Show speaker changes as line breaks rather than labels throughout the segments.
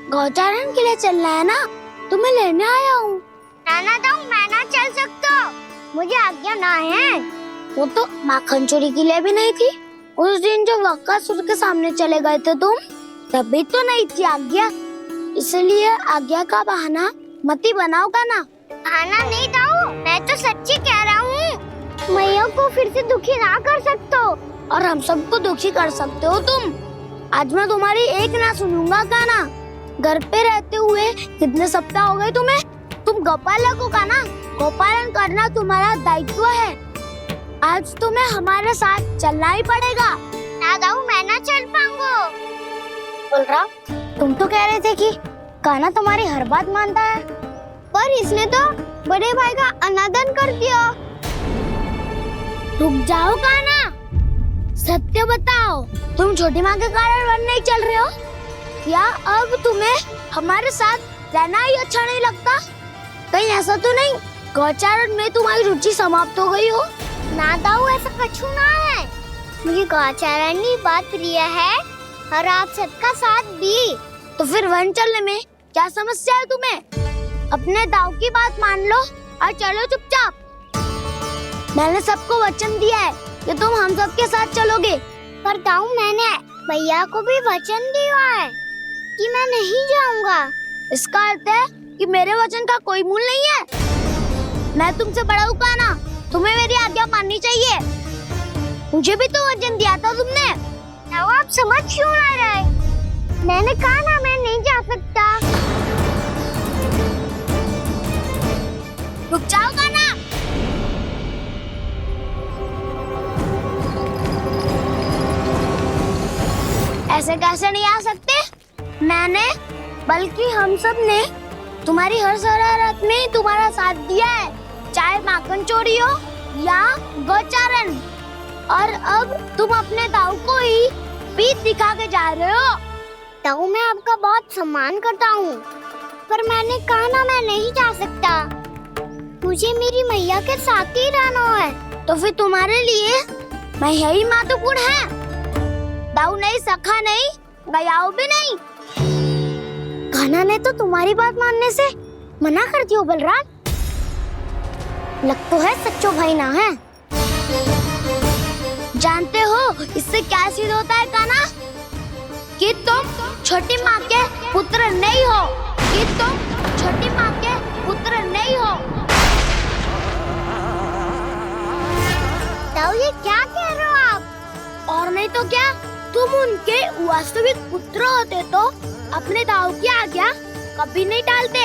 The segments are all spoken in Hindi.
गौचारण के लिए चलना है ना, तुम्हें लेने आया हूँ।
नाना दाऊ मैं ना चल सकता, मुझे आज्ञा ना है।
वो तो माखन चोरी के लिए भी नहीं थी। उस दिन जो वक्कासुर के सामने चले गए थे तुम, तभी तो नहीं थी आज्ञा। इसलिए आज्ञा का बहाना मत ही बनाओगा ना।
बहाना नहीं दाऊ, मैं तो सच्ची कह रहा हूँ। मैया को फिर से दुखी ना कर सकते हो।
और हम सबको दुखी कर सकते हो तुम। आज मैं तुम्हारी एक ना सुनूंगा का ना। घर पे रहते हुए कितने सप्ताह हो गए तुम्हें? तुम गौपालक हो का ना। गौपालन करना तुम्हारा दायित्व है। आज तुम्हें हमारे साथ चलना ही पड़ेगा।
ना दाऊ मैं ना चल पाऊंगा।
बलराम, तुम तो कह रहे थे कि कान्हा तुम्हारी हर बात मानता है,
पर इसने तो बड़े भाई का अनादर कर दिया।
रुक जाओ कान्हा, सत्य बताओ, तुम छोटी माँ के कारण वन नहीं चल रहे हो? या अब तुम्हें हमारे साथ रहना ही अच्छा नहीं लगता? कहीं ऐसा तो नहीं गौचारण में तुम्हारी रुचि समाप्त हो गई हो?
ना दाऊ ऐसा कछु ना है। मुझे गौचारण की बात प्रिय है और आप सबका साथ भी।
तो फिर वन चलने में क्या समस्या है तुम्हें? अपने दाऊ की बात मान लो और चलो चुपचाप। मैंने सबको वचन दिया है कि तुम हम सबके साथ चलोगे।
पर दाऊ मैंने भैया को भी वचन दिया है कि मैं नहीं जाऊंगा।
इसका अर्थ है कि मेरे वचन का कोई मूल नहीं है। मैं तुमसे बड़ा हूँ कान्हा, तुम्हें मेरी आज्ञा माननी चाहिए। मुझे भी तो वचन दिया था तुमने।
दाऊ आप समझ क्यों आ रहे? मैंने कहा ना मैं नहीं जा सकता।
रुक जाओ कान्हा। ऐसे कैसे नहीं आ सकते? मैंने बल्कि हम सब ने तुम्हारी हर शरारत में तुम्हारा साथ दिया है, चाहे माखन चोरी हो या गौचारण। और अब तुम अपने दाऊ को ही पीठ दिखा के जा रहे हो।
दाऊ मैं आपका बहुत सम्मान करता हूँ, पर मैंने कहा ना मैं नहीं जा सकता। मुझे मेरी मैया के साथ ही रहना है।
तो फिर तुम्हारे लिए मैया ही महत्वपूर्ण है। दाऊ नहीं, सखा नहीं, गयाऊ भी नहीं। कान्हा ने तो तुम्हारी बात मानने से मना कर दिया बलराम। लग तो है सच्चो भाई ना है। जानते हो इससे क्या सिद्ध होता है कान्हा? कि तुम छोटी माँ के पुत्र नहीं हो, कि तुम छोटी माँ के पुत्र नहीं हो।
दाऊ ये क्या कह रहे हो आप?
और नहीं तो क्या, तुम उनके वास्तविक पुत्र होते तो अपने दाऊ की आज्ञा कभी नहीं टालते।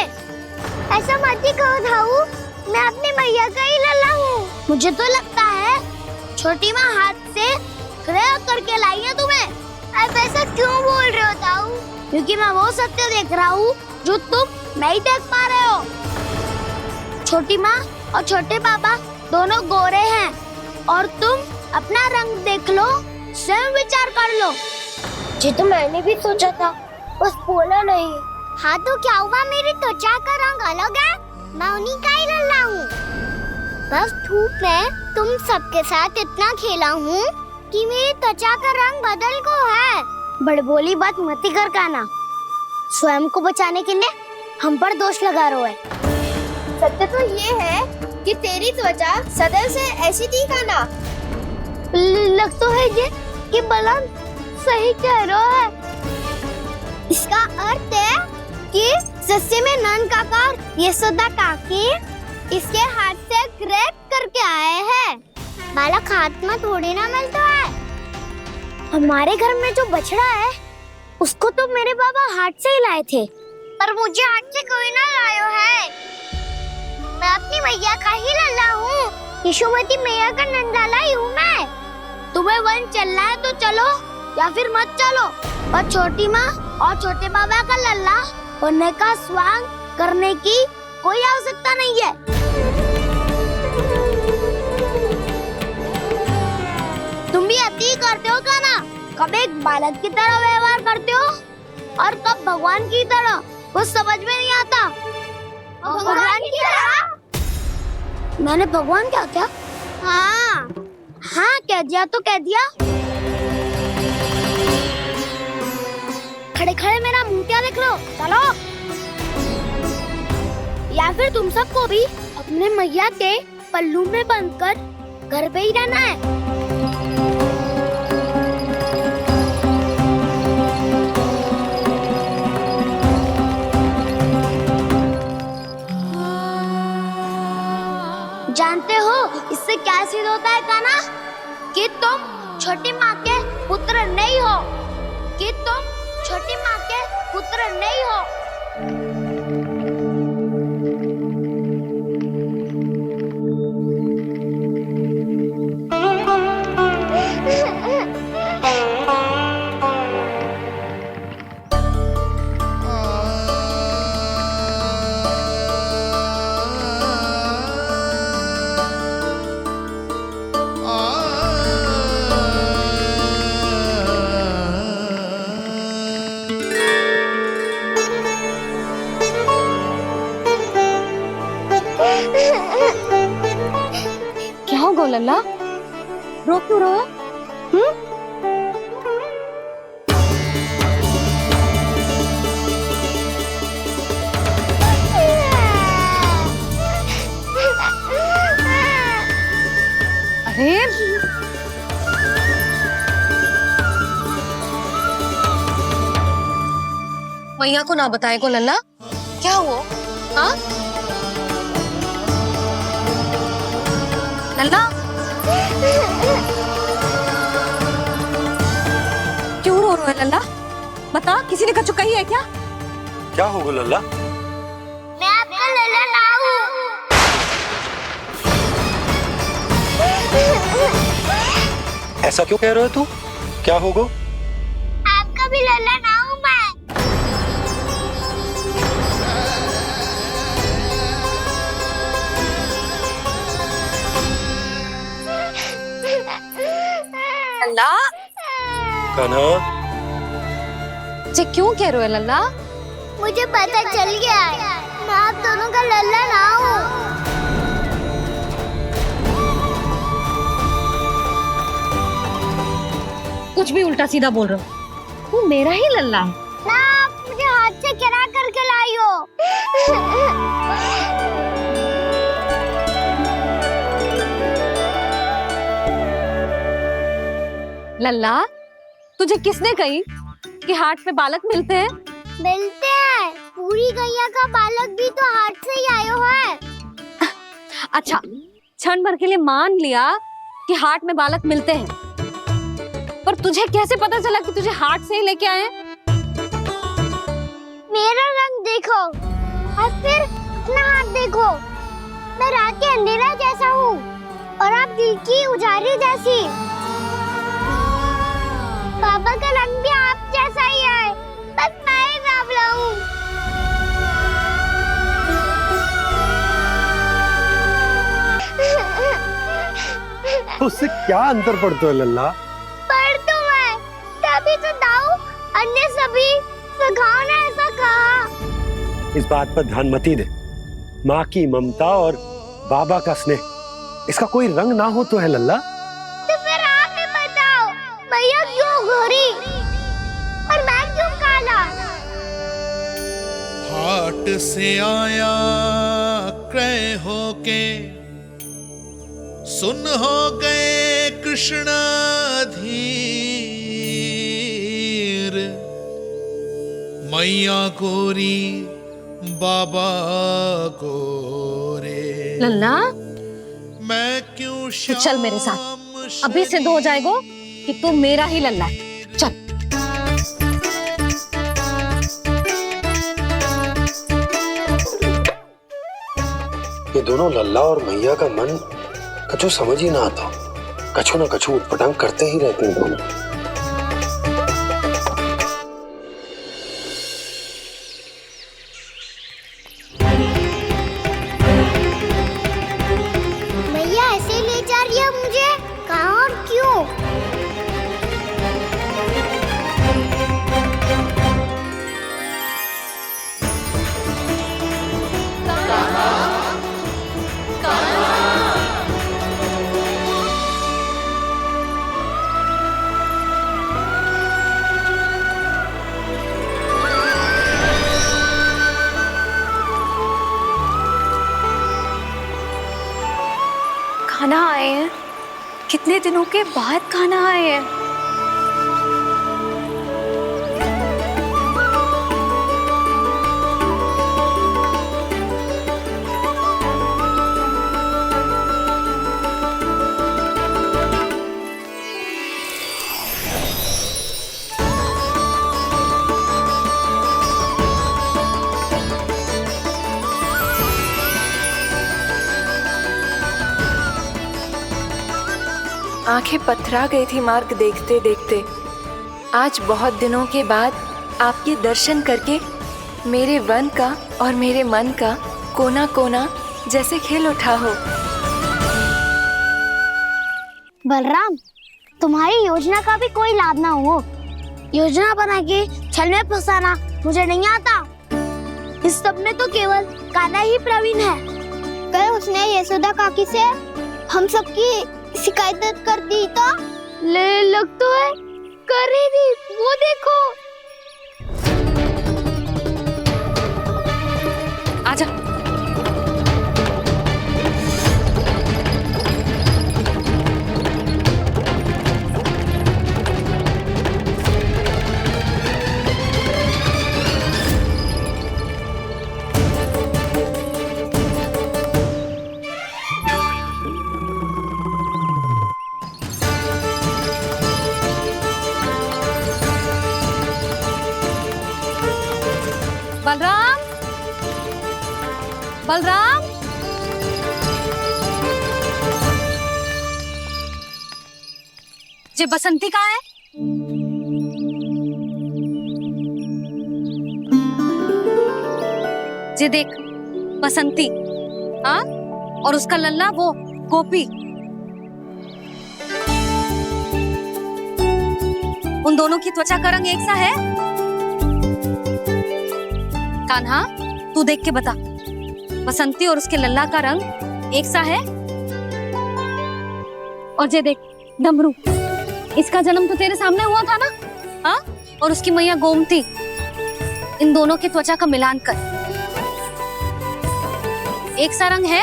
ऐसा मत ही कहो दाऊ, मैं अपनी मैया का ही लल्ला हूँ।
मुझे तो लगता है छोटी माँ हाथ से ग्रह करके लाई है तुम्हें।
आप ऐसा क्यों बोल रहे हो दाऊ?
क्योंकि मैं वो सत्य देख रहा हूँ जो तुम नहीं देख पा रहे हो। छोटी माँ और छोटे पापा दोनों गोरे हैं और तुम अपना रंग देख लो, स्वयं विचार कर लो।
जी तो मैंने भी सोचा था, बस बोला नहीं। हाँ तो क्या हुआ, मेरी त्वचा का रंग अलग है, मैं उन्हीं का ही लल्ला हूँ। बस धूप में तुम सबके साथ इतना खेला हूँ कि मेरी त्वचा का रंग बदल को है।
बड़बोली बात मत ही कर कान्हा। स्वयं को बचाने के लिए हम पर दोष लगा रहे है।
सत्य तो ये है कि तेरी त्वचा सदैव से ऐसी थी कान्हा।
लग तो है ये कि बलराम सही कह रहा है।
इसका अर्थ है कि सस्ते में नन काका यशोदा काकी इसके हाथ से ग्रेप करके आए हैं। बालक हाथ में थोड़ी ना मिलता है।
हमारे घर में जो बछड़ा है उसको तो मेरे बाबा हाथ से ही लाए थे।
पर मुझे हाथ से कोई ना लायो है। मैं अपनी मैया का ही लल्ला हूँ। यशोमती मैया का नंदलाला ही हूँ मैं।
तुम्हें वन चलना है तो चलो या फिर मत चलो, और छोटी माँ और छोटे बाबा का लल्ला होने का स्वांग करने की कोई आवश्यकता नहीं है। तुम भी अति करते हो कान्हा। कब एक बालक की तरह व्यवहार करते हो और कब भगवान की तरह, कुछ समझ में नहीं आता।
भगवान की तरह?
मैंने भगवान क्या क्या?
हाँ
हाँ कह दिया तो कह दिया। खड़े खड़े मेरा मुंह क्या देख लो, चलो। या फिर तुम सबको भी अपने मैया के पल्लू में बंधकर घर पे ही रहना है। जानते हो इससे क्या सिद्ध होता है कान्हा? कि तुम छोटी माँ के पुत्र नहीं हो, कि तुम छोटी माँ के पुत्र नहीं हो।
क्या हो गो लल्ला, रो क्यों रहा? अरे मैया को ना बताए को लल्ला, क्या हुआ? हाँ लल्ला, क्यों रो रहे हो लल्ला? बता, किसी ने कछु कही है क्या?
क्या होगा लल्ला?
मैं आपका लल्ला ना हूँ।
ऐसा क्यों कह रहे हो तू? क्या होगा?
आपका भी लल्ला ना हूँ मैं।
लल्ला,
कान्हा,
जी क्यों कह रहे हो लल्ला?
मुझे पता चल गया है, मैं आप दोनों का लल्ला ना हूँ।
कुछ भी उल्टा सीधा बोल रहे हो, तू मेरा ही लल्ला है।
ना, आप मुझे हाथ से गिरा करके लाई हो।
लल्ला, तुझे किसने कही कि हाट में बालक मिलते हैं?
मिलते हैं, पूरी गैया का बालक भी तो हाट से ही आयो है।
अच्छा, क्षण भर के लिए मान लिया कि हाट में बालक मिलते हैं, पर तुझे कैसे पता चला कि तुझे हाट से ही लेके आए?
मेरा रंग देखो और फिर अपना हाथ देखो। मैं रात के अंधेरा जैसा हूँ और आप दिल की उजाली जैसी। पापा का रंग भी आप जैसा ही है, बस मैं ही सांवला हूँ।
तो उससे क्या अंतर पड़ता है लल्ला?
पर तो मैं तभी तो दाऊ अन्य सभी सखाओ ने ऐसा कहा।
इस बात पर ध्यान मत ही दे। माँ की ममता और बाबा का स्नेह, इसका कोई रंग ना हो तो है लल्ला।
तो फिर आप ही बताओ, भैया क्यों गोरी और मैं क्यों काला?
हाट से आया क्रय होके, सुन हो गए कृष्ण धीर। मैया गोरी बाबा गोरे,
लल्ला,
मैं क्यों
तो चल मेरे साथ, अभी सिद्ध हो जाएगा कि तू मेरा ही लल्ला है। चल।
ये दोनों लल्ला और मैया का मन कछु समझ ही ना आता, कछु ना कछु उटपटांग करते ही रहते हैं दोनों।
भैया ऐसे ले जा रही है मुझे, कहाँ और क्यों?
खाना आए हैं, कितने दिनों के बाद खाना आए हैं। आंखें पथरा गई थी मार्ग देखते देखते। आज बहुत दिनों के बाद आपके दर्शन करके मेरे वन का और मेरे मन का कोना कोना जैसे खिल उठा हो।
बलराम, तुम्हारी योजना का भी कोई लाभ ना हो। योजना बना के छल में फंसाना मुझे नहीं आता। इस सब में तो केवल कान्हा ही प्रवीण है।
कल उसने यशोदा काकी से हम सबकी शिकायत कर दी तो
ले लग तो है कर ही दी, वो देखो।
आजा। बलराम, बलराम, ये बसंती कहाँ है? ये देख बसंती, हाँ, और उसका लल्ला वो गोपी। उन दोनों की त्वचा का रंग एक सा है? कान्हा, तू देख के बता, बसंती और उसके लल्ला का रंग एक सा है? और ये देख डमरू, इसका जन्म तो तेरे सामने हुआ था ना? हाँ, और उसकी मैया गोमती। इन दोनों की त्वचा का मिलान कर, एक सा रंग है?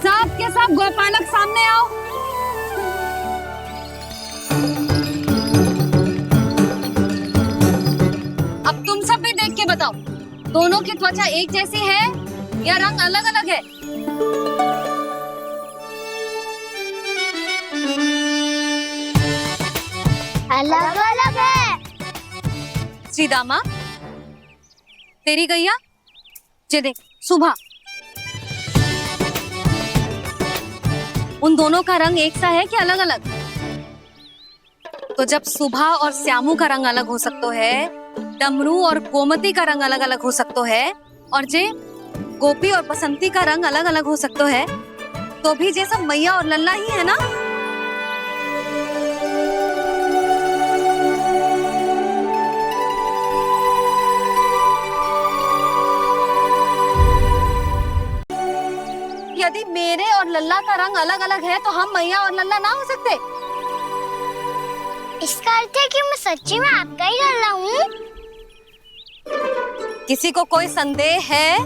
सब के सब गोपालक सामने आओ। अब तुम सब भी देख के बताओ, दोनों की त्वचा एक जैसी है या रंग अलग अलग है?
अलग अलग है।
श्रीदामा, तेरी गैया, ये देख सुभा, उन दोनों का रंग एक सा है कि अलग अलग? तो जब सुभा और श्यामू का रंग अलग हो सकता है, डमरू और गोमती का रंग अलग अलग हो सकता है, और जे गोपी और बसंती का रंग अलग अलग हो सकता है, तो भी जे सब मैया और लल्ला ही है ना? यदि मेरे और लल्ला का रंग अलग अलग है तो हम मैया और लल्ला ना हो सकते?
इसका अर्थ है कि मैं सच्ची में आपका ही लल्ला हूँ।
किसी को कोई संदेह है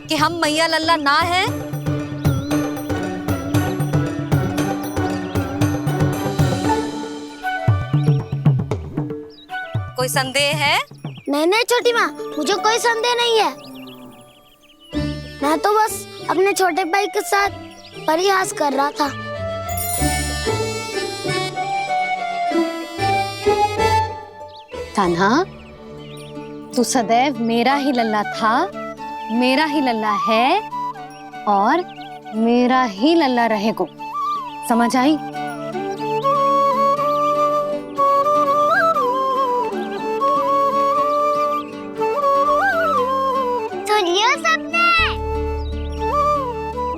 कि हम मैया लल्ला ना हैं? कोई संदेह है?
नहीं नहीं छोटी माँ, मुझे कोई संदेह नहीं है। मैं तो बस अपने छोटे भाई के साथ परिहास कर रहा था।
कान्हा, तू सदैव मेरा ही लल्ला था, मेरा ही लल्ला है और मेरा ही लल्ला रहेगा। समझ आई?
सुन लियो सबने,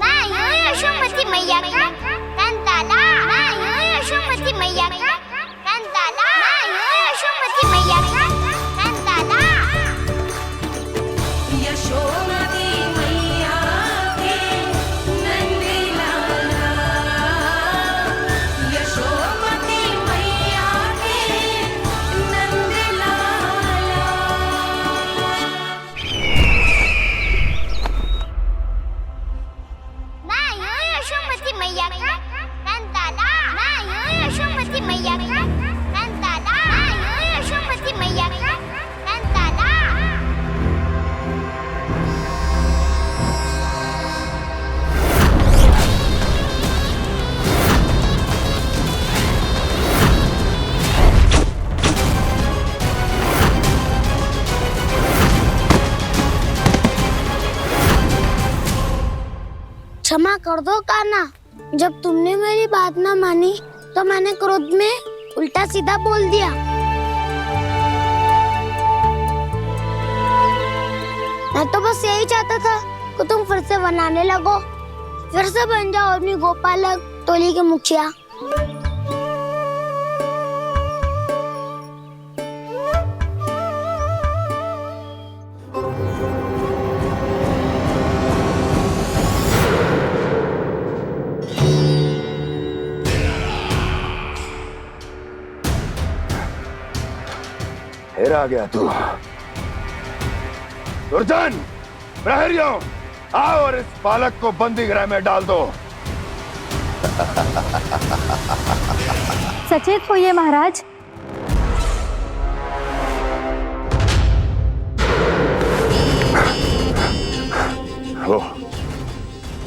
मैं हूँ यशोमती मैया का कंताला। मैं हूँ यशोमती मैया का कंताला। मैं हूँ यशोमती मैया का कंताला।
यशोमती मैया के नंद लाला,
यशोमती मैया का नंदाला, यशोमती मैया का नंदाला।
क्षमा कर दो कान्हा, जब तुमने मेरी बात ना मानी तो मैंने क्रोध में उल्टा सीधा बोल दिया। मैं तो बस यही चाहता था कि तुम फिर से बनाने लगो, फिर से बन जाओ अपनी गोपालक टोली के मुखिया।
फिर आ गया तू। दुर्जन, प्रहरियों, आओ और इस बालक को बंदी गृह में डाल दो।
सचेत होइए महाराज।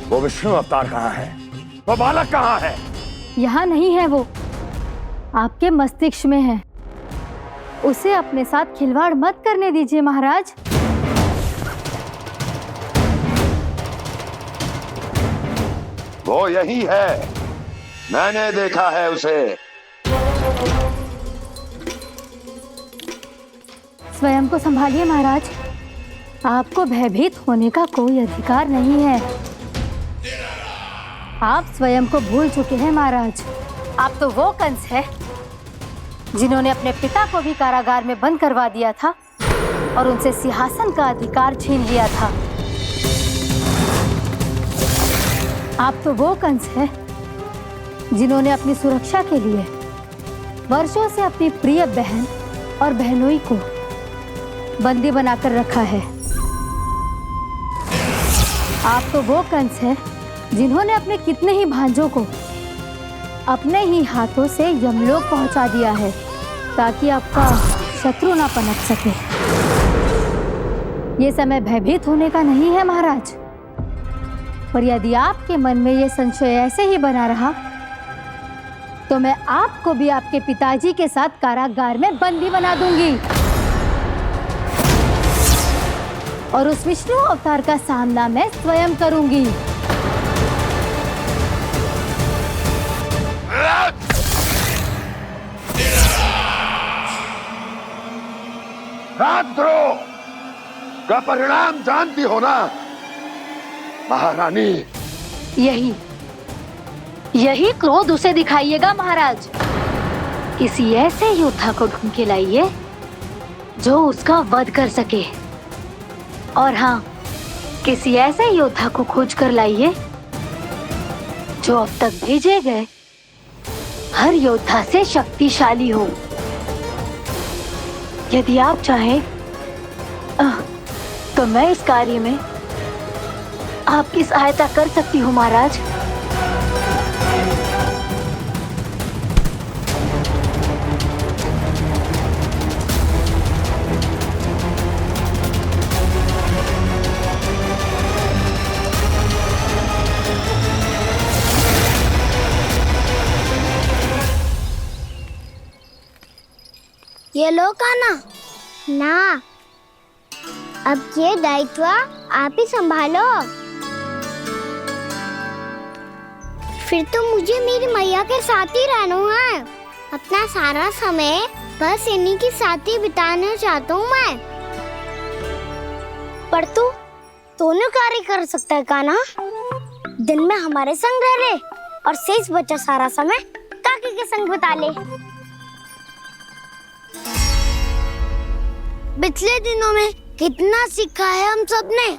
वो विष्णु अवतार कहाँ है? वो बालक कहाँ है?
यहाँ नहीं है, वो आपके मस्तिष्क में है। उसे अपने साथ खिलवाड़ मत करने दीजिए महाराज।
वो यही है, मैंने देखा है उसे।
स्वयं को संभालिए महाराज, आपको भयभीत होने का कोई अधिकार नहीं है। आप स्वयं को भूल चुके हैं महाराज। आप तो वो कंस है जिन्होंने अपने पिता को भी कारागार में बंद करवा दिया था और उनसे सिंहासन का अधिकार छीन लिया था। आप तो वो कंस है जिन्होंने अपनी सुरक्षा के लिए वर्षों से अपनी प्रिय बहन और बहनोई को बंदी बनाकर रखा है। आप तो वो कंस है जिन्होंने अपने कितने ही भांजों को अपने ही हाथों से यमलोक पहुंचा दिया है ताकि आपका शत्रु ना पनप सके। ये समय भयभीत होने का नहीं है महाराज, पर यदि आपके मन में ये संशय ऐसे ही बना रहा तो मैं आपको भी आपके पिताजी के साथ कारागार में बंदी बना दूंगी और उस विष्णु अवतार का सामना मैं स्वयं करूंगी।
राजद्रोह का परिणाम जानती हो ना महारानी?
यही क्रोध उसे दिखाइएगा महाराज। किसी ऐसे योद्धा को ढूंढ के लाइए जो उसका वध कर सके, और हाँ, किसी ऐसे योद्धा को खोज कर लाइए जो अब तक भेजे गए हर योद्धा से शक्तिशाली हो। यदि आप चाहें तो मैं इस कार्य में आपकी सहायता कर सकती हूँ महाराज।
ये लो कान्हा।
ना, अब ये दायित्व आप ही संभालो। फिर तो मुझे मेरी मैया के साथ ही रहना है। अपना सारा समय बस इन्हीं के साथ ही बिताना चाहता हूँ मैं।
पर तू दोनों कार्य कर सकता है कान्हा। दिन में हमारे संग रह ले और शेष बचा सारा समय काकी के संग बिता ले। पिछले दिनों में कितना सीखा है हम सब ने,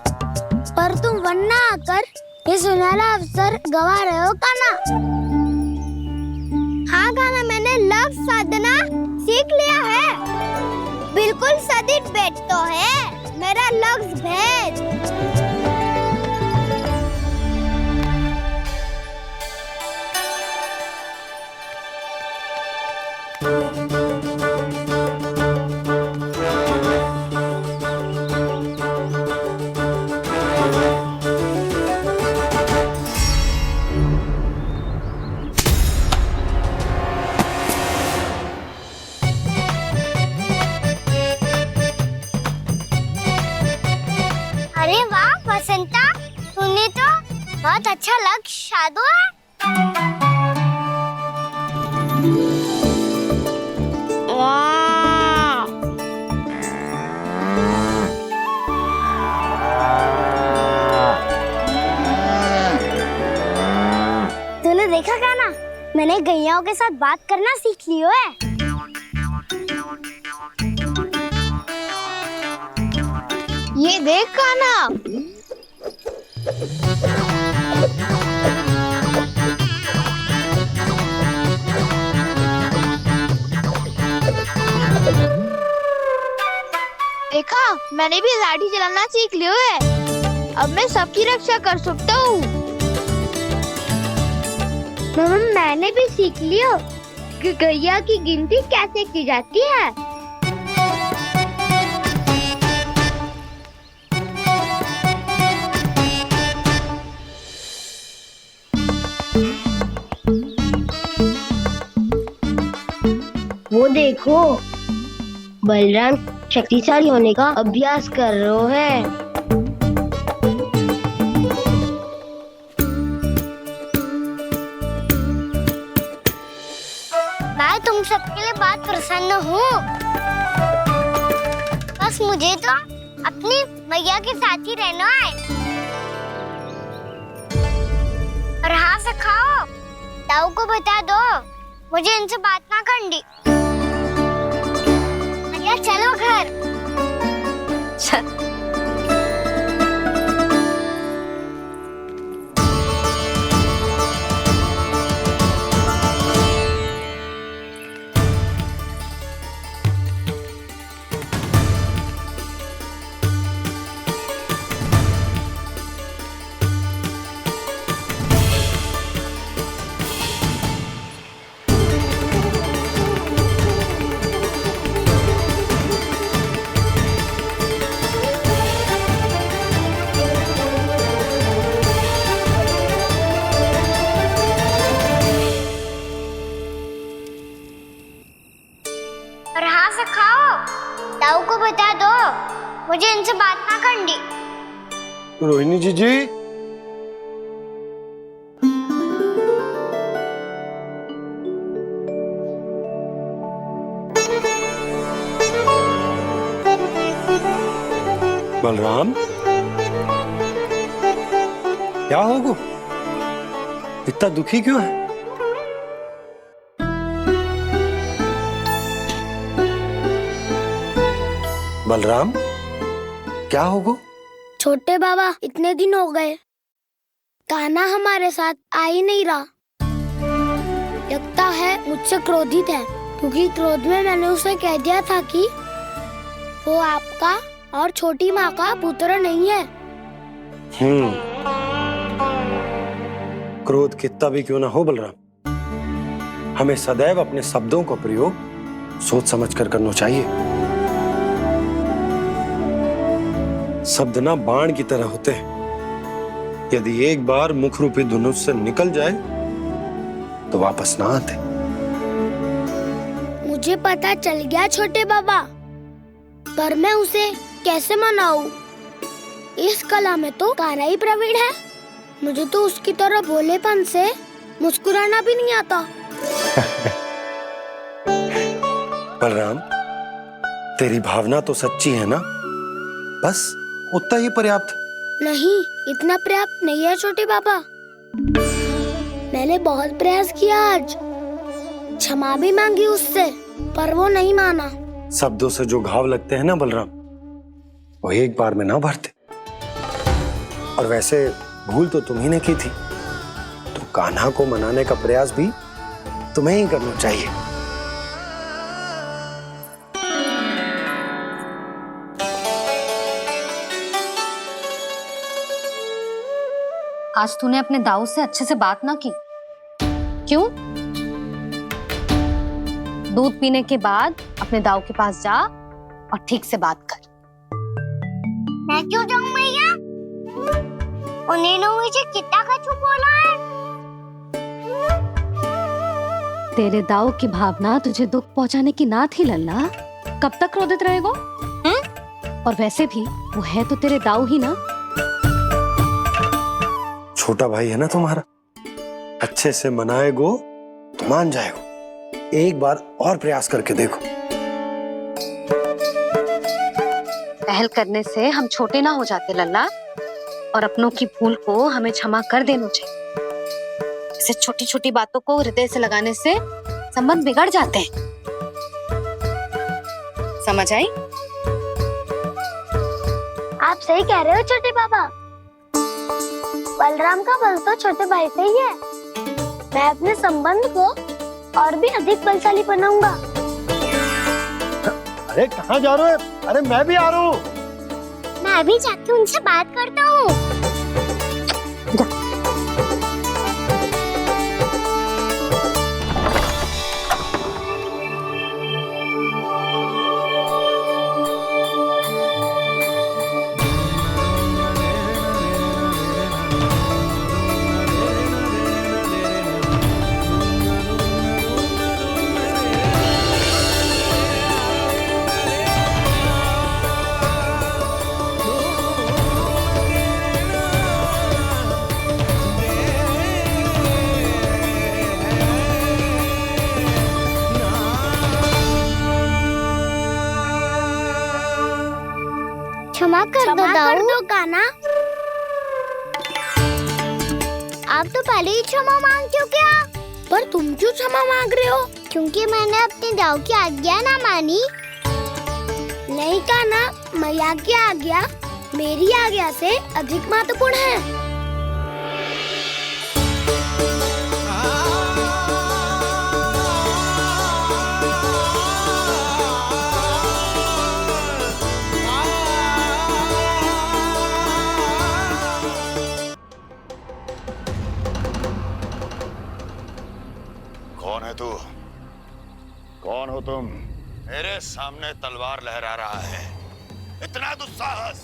पर तुम वरना आकर ये सुनहरा अवसर गवा रहे हो कान्हा।
हाँ कान्हा, मैंने लक्ष्य साधना सीख लिया है। बिल्कुल सदित भेद तो है मेरा लक्ष्य भेद। अरे वाह वसंता, तूने तो बहुत अच्छा लग शादो है। वाह। तूने देखा काना, मैंने गैयाओं के साथ बात करना सीख लियो है।
ये देख काना, देखा मैंने भी लाठी चलाना सीख लियो है। अब मैं सबकी रक्षा कर सकता हूँ।
मम्मा मैंने भी सीख लियो कि गैया की गिनती कैसे की जाती है। वो देखो, बलराम शक्तिशाली होने का अभ्यास कर रहे हैं। मैं तुम सबके लिए बहुत प्रसन्न हूँ। बस मुझे तो अपनी मैया के साथ ही रहना है। और हाँ से खाओ, ताऊ को बता दो मुझे इनसे बात ना करनी। मैया चलो घर।
चल।
और हाँ से खाओ, ताऊ को बता दो मुझे इनसे बात ना करनी।
रोहिणी जी बलराम, क्या होगा? इतना दुखी क्यों है? बलराम, क्या होगा?
छोटे बाबा, इतने दिन हो गए, कान्हा हमारे साथ आ ही नहीं रहा। लगता है मुझसे क्रोधित है, क्योंकि क्रोध में मैंने उसे कह दिया था कि वो आपका और छोटी माँ का पुत्र नहीं है।
क्रोध कितना भी क्यों ना हो बलराम, हमें सदैव अपने शब्दों का प्रयोग सोच समझ कर करना चाहिए। शब्द ना बाण की तरह होते हैं, यदि एक बार मुख रूपी धनुष से निकल जाए तो वापस ना आते।
मुझे पता चल गया छोटे बाबा, पर मैं उसे कैसे मनाऊं? इस कला में तो कान्हा ही प्रवीण है। मुझे तो उसकी तरह भोलेपन से मुस्कुराना भी नहीं आता।
बलराम, तेरी भावना तो सच्ची है ना, बस उतना ही पर्याप्त।
नहीं, इतना पर्याप्त नहीं है छोटे बाबा। मैंने बहुत प्रयास किया आज, क्षमा भी मांगी उससे, पर वो नहीं माना।
शब्दों से जो घाव लगते हैं ना बलराम, वो एक बार में ना भरते। और वैसे भूल तो तुम्ही ने की थी, तो कान्हा को मनाने का प्रयास भी तुम्हें ही करना चाहिए।
आज तूने अपने दाऊ से अच्छे से बात ना की, क्यों? दूध पीने के बाद अपने दाऊ के पास जा और ठीक से बात कर।
मैं क्यों जाऊं भैया? उन्होंने मुझे कितना कछु बोला है।
तेरे दाऊ की भावना तुझे दुख पहुंचाने की ना थी लल्ला। कब तक क्रोधित रहेगो? और वैसे भी वो है तो तेरे दाऊ ही ना।
छोटा भाई है ना तुम्हारा, अच्छे से मनाएगो तो मान जाएगो। एक बार और प्रयास करके देखो।
पहल करने से हम छोटे ना हो जाते लल्ला, और अपनों की भूल को हमें क्षमा कर देना चाहिए। ऐसे छोटी छोटी बातों को हृदय से लगाने से संबंध बिगड़ जाते हैं। समझ आई?
आप सही कह रहे हो छोटे पापा। बलराम का बल तो छोटे भाई से ही है। मैं अपने संबंध को और भी अधिक बलशाली बनाऊंगा।
अरे कहाँ जा रहे हो? अरे मैं भी आ रहा हूँ।
मैं अभी जाके उनसे बात करता हूँ। क्षमा कर दो कान्हा। आप तो पहले ही क्षमा मांग चुके हो। पर तुम क्यों क्षमा मांग रहे हो? क्योंकि मैंने अपने दाऊ की आज्ञा ना मानी। नहीं कान्हा, मैया की आज्ञा मेरी आज्ञा से अधिक महत्वपूर्ण है।
कौन है तू? कौन हो तुम? मेरे सामने तलवार लहरा रहा है। इतना दुस्साहस!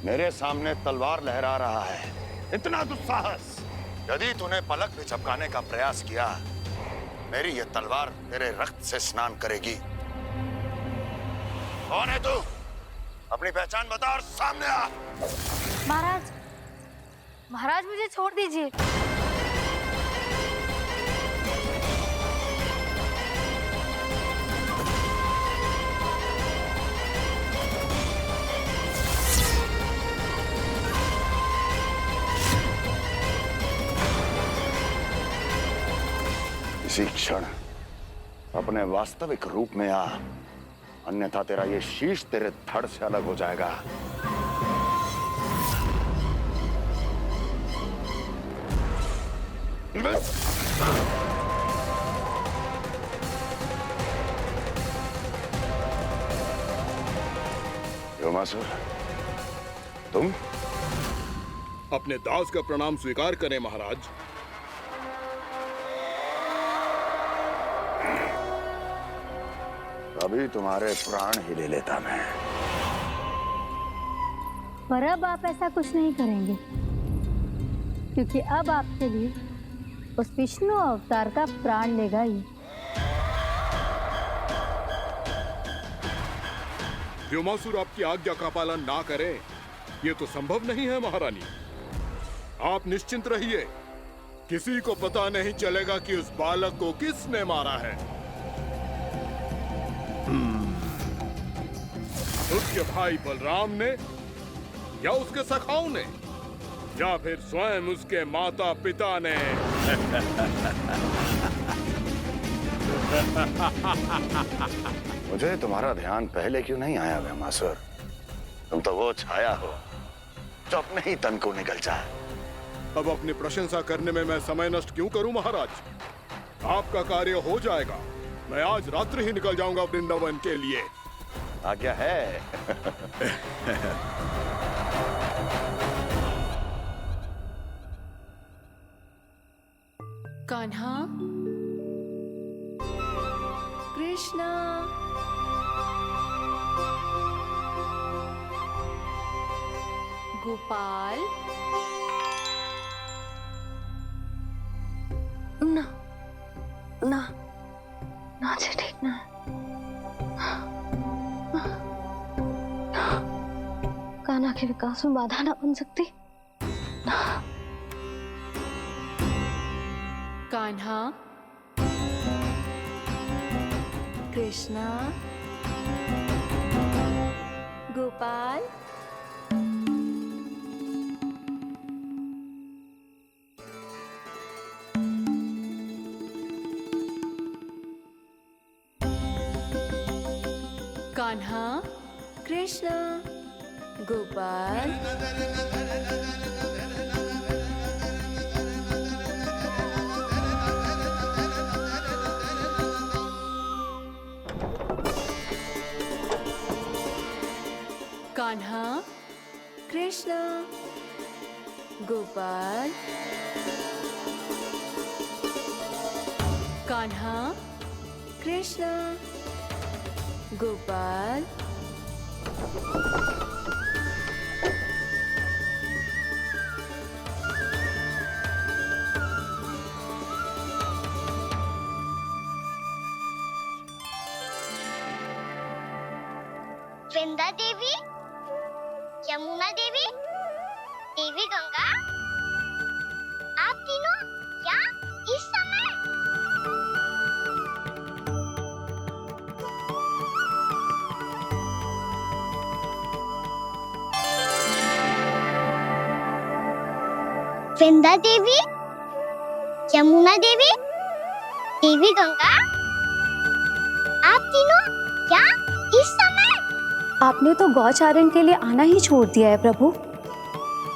मेरे सामने तलवार लहरा रहा है। इतना दुस्साहस! यदि तूने पलक भी झपकाने का प्रयास किया, मेरी ये तलवार तेरे रक्त से स्नान करेगी। कौन है तू? अपनी पहचान बता और सामने आ।
महाराज, महाराज मुझे छोड़ दीजिए।
इसी क्षण अपने वास्तविक रूप में आ, अन्यथा तेरा ये शीश तेरे धड़ से अलग हो जाएगा। योमासुर, तुम?
अपने दास का प्रणाम स्वीकार करें महाराज।
अभी तुम्हारे प्राण ही ले लेता मैं।
पर अब आप ऐसा कुछ नहीं करेंगे, क्योंकि अब आपके लिए उस विष्णु अवतार का प्राण लेगा ही।
व्योमासुर आपकी आज्ञा का पालन ना करें, ये तो संभव नहीं है महारानी। आप निश्चिंत रहिए, किसी को पता नहीं चलेगा कि उस बालक को किसने मारा है। उसके भाई बलराम ने, या उसके सखाओं ने, या फिर स्वयं उसके माता पिता ने।
मुझे तुम्हारा ध्यान पहले क्यों नहीं आया व्योमासुर? तुम तो वो छाया हो जो अपने ही तन को निगल जाए।
अब अपनी प्रशंसा करने में मैं समय नष्ट क्यों करूं महाराज? आपका कार्य हो जाएगा। मैं आज रात्रि ही निकल जाऊंगा वृंदावन के लिए।
आज्ञा है।
कान्हा, कृष्णा गोपाल
ना ना ना जी ठीक ना कान्हा के विकास में बाधा ना बन सकती।
कान्हा कृष्णा गोपाल कान्हा कृष्णा गोपाल कान्हा कृष्णा गोपाल कान्हा कृष्णा गोपाल
वृंदा देवी, यमुना देवी, देवी गंगा, आप तीनों यहाँ इस समय? वृंदा देवी, यमुना देवी, देवी गंगा, आप तीनों यहाँ इस समय?
आपने तो गौचारण के लिए आना ही छोड़ दिया है प्रभु।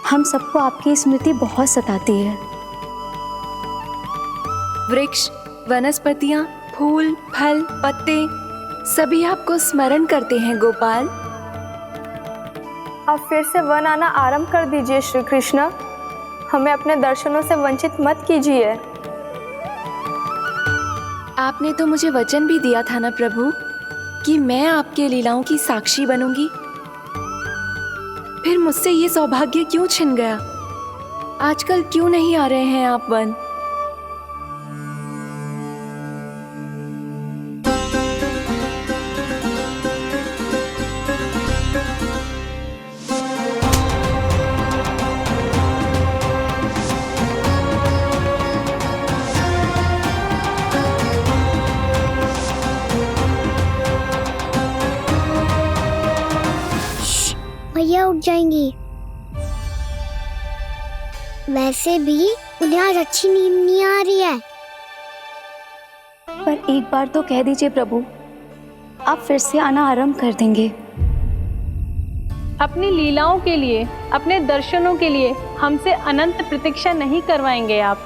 हम सबको आपकी स्मृति बहुत सताती है।
वृक्ष, वनस्पतियां, फूल, फल, पत्ते सभी आपको स्मरण करते हैं गोपाल।
अब फिर से वन आना आरंभ कर दीजिए श्री कृष्ण। हमें अपने दर्शनों से वंचित मत कीजिए।
आपने तो मुझे वचन भी दिया था ना प्रभु कि मैं आपके लीलाओं की साक्षी बनूंगी। फिर मुझसे ये सौभाग्य क्यों छिन गया? आजकल क्यों नहीं आ रहे हैं आप वन?
भैया उठ जाएंगी। वैसे भी उन्हें आज अच्छी नींद नहीं आ रही है।
पर एक बार तो कह दीजिए प्रभु, आप फिर से आना आरंभ कर देंगे।
अपनी लीलाओं के लिए, अपने दर्शनों के लिए हमसे अनंत प्रतीक्षा नहीं करवाएंगे आप?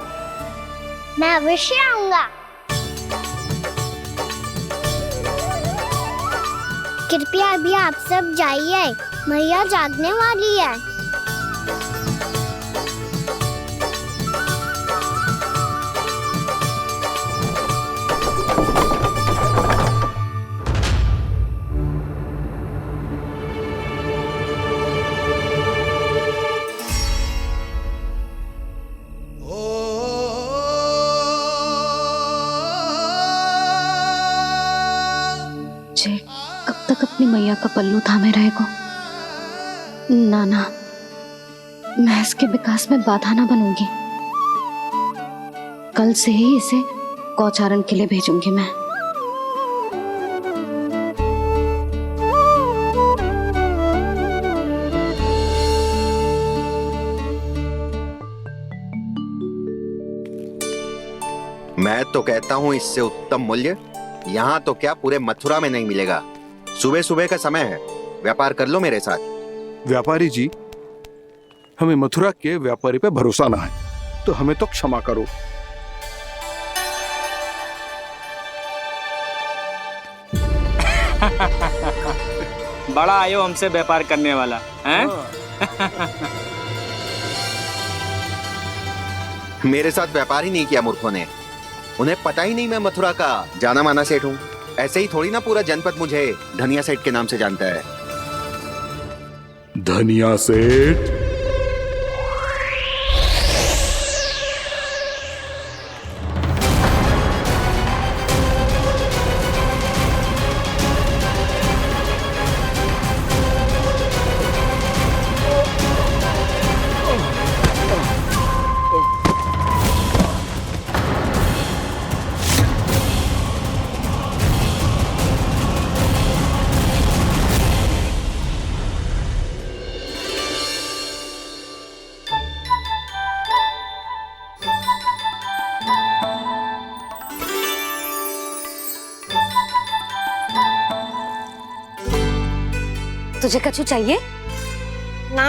मैं अवश्य आऊंगा। कृपया अभी आप सब जाइए, मैया जागने वाली है।
जे कब तक अपनी मैया का पल्लू थामे रहेगा? ना ना, मैं इसके विकास में बाधा ना बनूंगी। कल से ही इसे गौचारण के लिए भेजूंगी मैं।
मैं तो कहता हूँ इससे उत्तम मूल्य यहाँ तो क्या पूरे मथुरा में नहीं मिलेगा। सुबह सुबह का समय है, व्यापार कर लो मेरे साथ।
व्यापारी जी, हमें मथुरा के व्यापारी पे भरोसा ना है, तो हमें तो क्षमा करो।
बड़ा आयो हमसे व्यापार करने वाला हैं?
मेरे साथ व्यापार ही नहीं किया मूर्खों ने। उन्हें पता ही नहीं मैं मथुरा का जाना माना सेठ हूँ। ऐसे ही थोड़ी ना पूरा जनपद मुझे धनिया सेठ के नाम से जानता है।
धनिया सेठ?
तुझे कछु चाहिए?
ना।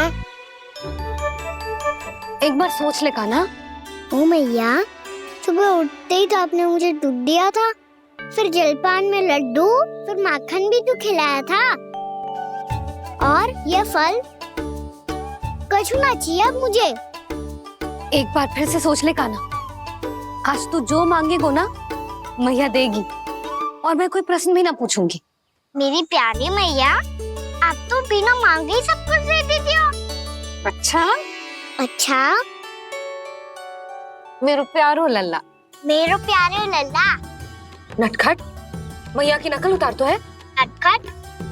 एक बार सोच ले कान्हा।
ओ मैया, सुबह उठते ही तो आपने मुझे दूध दिया था, फिर जलपान में लड्डू, फिर माखन भी तो खिलाया था। और ये फल कछु ना चाहिए अब मुझे।
एक बार फिर से सोच ले कान्हा। आज तू जो मांगेगो ना मैया देगी, और मैं कोई प्रश्न भी ना पूछूंगी।
मेरी प्यारी मैया, आप तो बिना मांगे ही सब कुछ दे देती हो।
अच्छा?
अच्छा?
मेरो प्यारो लल्ला।
मेरो प्यारे लल्ला।
नटखट, मैया की नकल उतार तो है।
नटखट,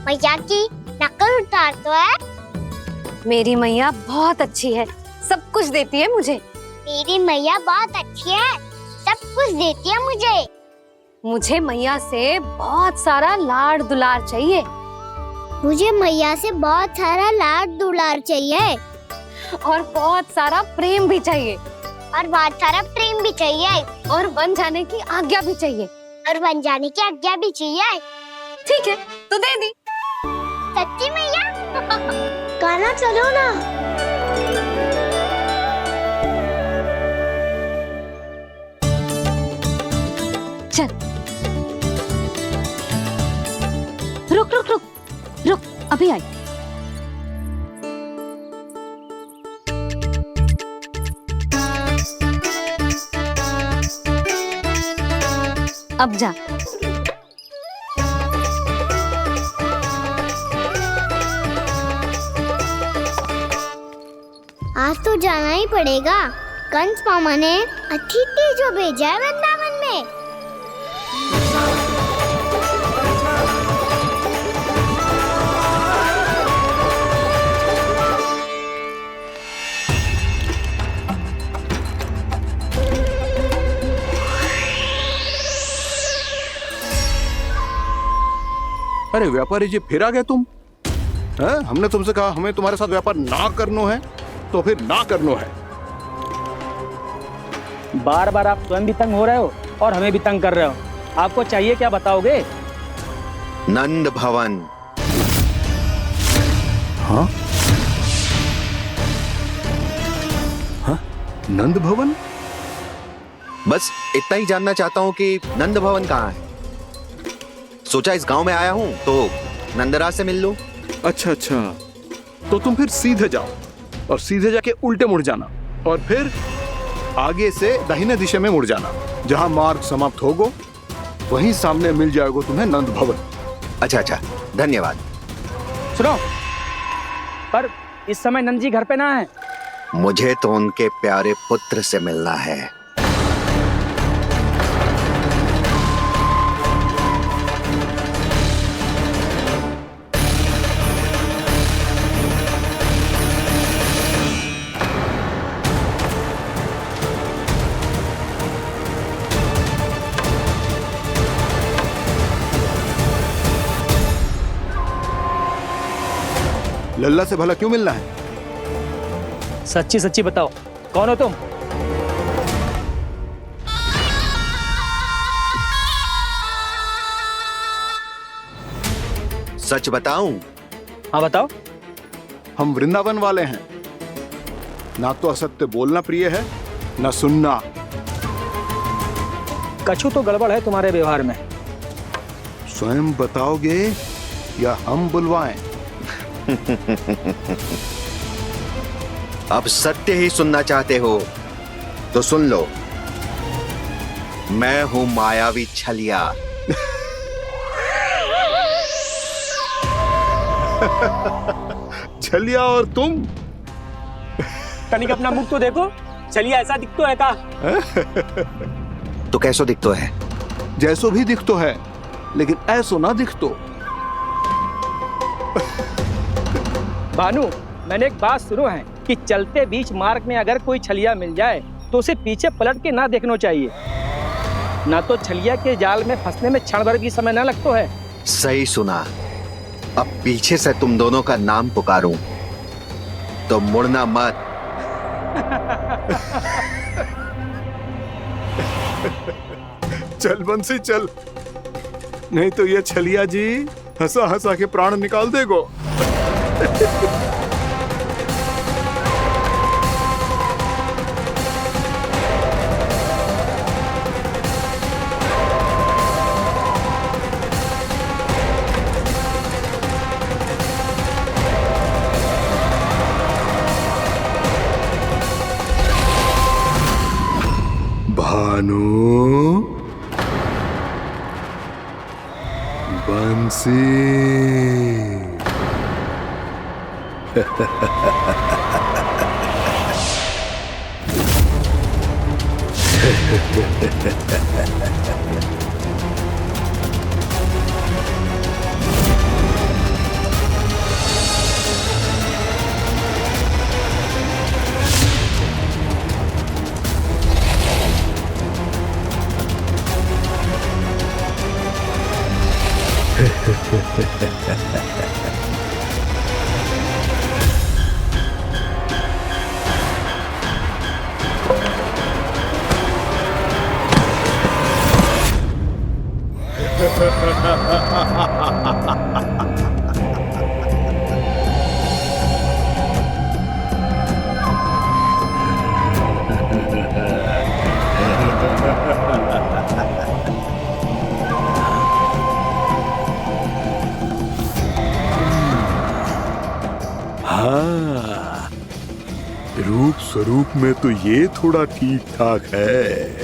मैया की नकल उतार तो है।
मेरी मैया बहुत अच्छी है, सब कुछ देती है मुझे।
मेरी मैया बहुत अच्छी है, सब कुछ देती है मुझे।
मुझे मैया से बहुत सारा लाड़ दुलार चाहिए।
मुझे मैया से बहुत सारा लाड दुलार चाहिए।
और बहुत सारा प्रेम भी चाहिए।
और बहुत सारा प्रेम भी चाहिए।
और बन जाने की आज्ञा भी चाहिए।
और बन जाने की आज्ञा भी चाहिए।
ठीक है, तो दे दी।
सच्ची मैया? कान्हा चलो ना।
चल। रुक रुक रुक रुक, अभी आई। अब जा।
आज तो जाना ही पड़ेगा। कंस मामा ने अतिथि जो भेजा है वृंदावन में।
अरे व्यापारी जी, फिर आ गए तुम? हैं? हमने तुमसे कहा हमें तुम्हारे साथ व्यापार ना करनो है, तो फिर ना करनो है।
बार बार आप स्वयं भी तंग हो रहे हो और हमें भी तंग कर रहे हो। आपको चाहिए क्या बताओगे?
नंद भवन।
हाँ? हाँ? नंद भवन?
बस इतना ही जानना चाहता हूँ कि नंद भवन कहाँ है। सोचा इस गांव में आया हूँ तो नंदराज से मिल लूं।
अच्छा अच्छा, तो तुम फिर सीधे जाओ और सीधे जाके उल्टे मुड़ जाना, और फिर आगे से दाहिने दिशा में मुड़ जाना। जहाँ मार्ग समाप्त होगो वहीं सामने मिल जाएगा तुम्हें नंद भवन।
अच्छा अच्छा, धन्यवाद।
सुनो, पर इस समय नंद जी घर पे ना है।
मुझे तो उनके प्यारे पुत्र से मिलना है।
लल्ला से भला क्यों मिलना है?
सच्ची सच्ची बताओ, कौन हो तुम?
सच बताऊं?
हाँ बताओ।
हम वृंदावन वाले हैं। ना तो असत्य बोलना प्रिय है, ना सुनना।
कछु तो गड़बड़ है तुम्हारे व्यवहार में।
स्वयं बताओगे या हम बुलवाएं?
अब सत्य ही सुनना चाहते हो तो सुन लो। मैं हूं मायावी छलिया।
छलिया और तुम
तनिक अपना मुख तो देखो, चलिए ऐसा दिखतो है का?
तो कैसो दिखतो है?
जैसो भी दिखतो है, लेकिन ऐसो ना दिखतो।
भानु, मैंने एक बात सुनो है कि चलते बीच मार्ग में अगर कोई छलिया मिल जाए तो उसे पीछे पलट के ना देखना चाहिए, ना तो छलिया के जाल में फंसने में क्षण भर भी समय ना लगतो है।
सही सुना। अब पीछे से तुम दोनों का नाम पुकारूं तो मुड़ना मत।
चल बंसी चल, नहीं तो ये छलिया जी हंसा हंसा के प्राण निकाल देगो। भानु, बंसी। हाँ, रूप स्वरूप में तो ये थोड़ा ठीक ठाक है।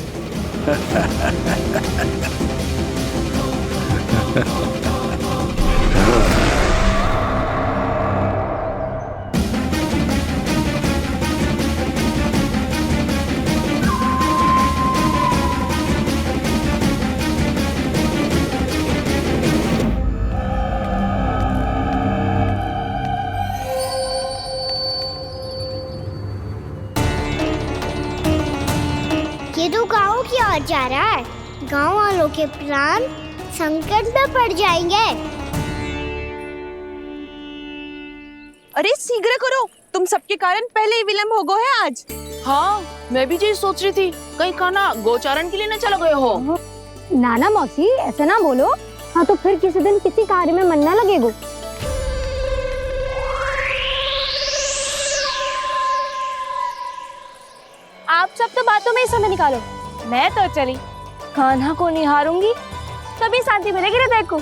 ये तो गाँव की ओर जा रहा है। गाँव वालों के प्राण संकट में पड़ जाएंगे।
अरे शीघ्र करो, तुम सबके कारण पहले ही विलम्ब हो गए है आज।
हाँ, मैं भी यही सोच रही थी, कहीं खाना गोचारण के लिए न चला गए हो।
नाना मौसी ऐसे ना बोलो। हाँ तो फिर किसी दिन किसी कार्य में मन ना लगेगा।
आप सब तो बातों में ही समय निकालो। मैं तो चली कान्हा को निहारूंगी, तभी शांति मिलेगी हृदय को।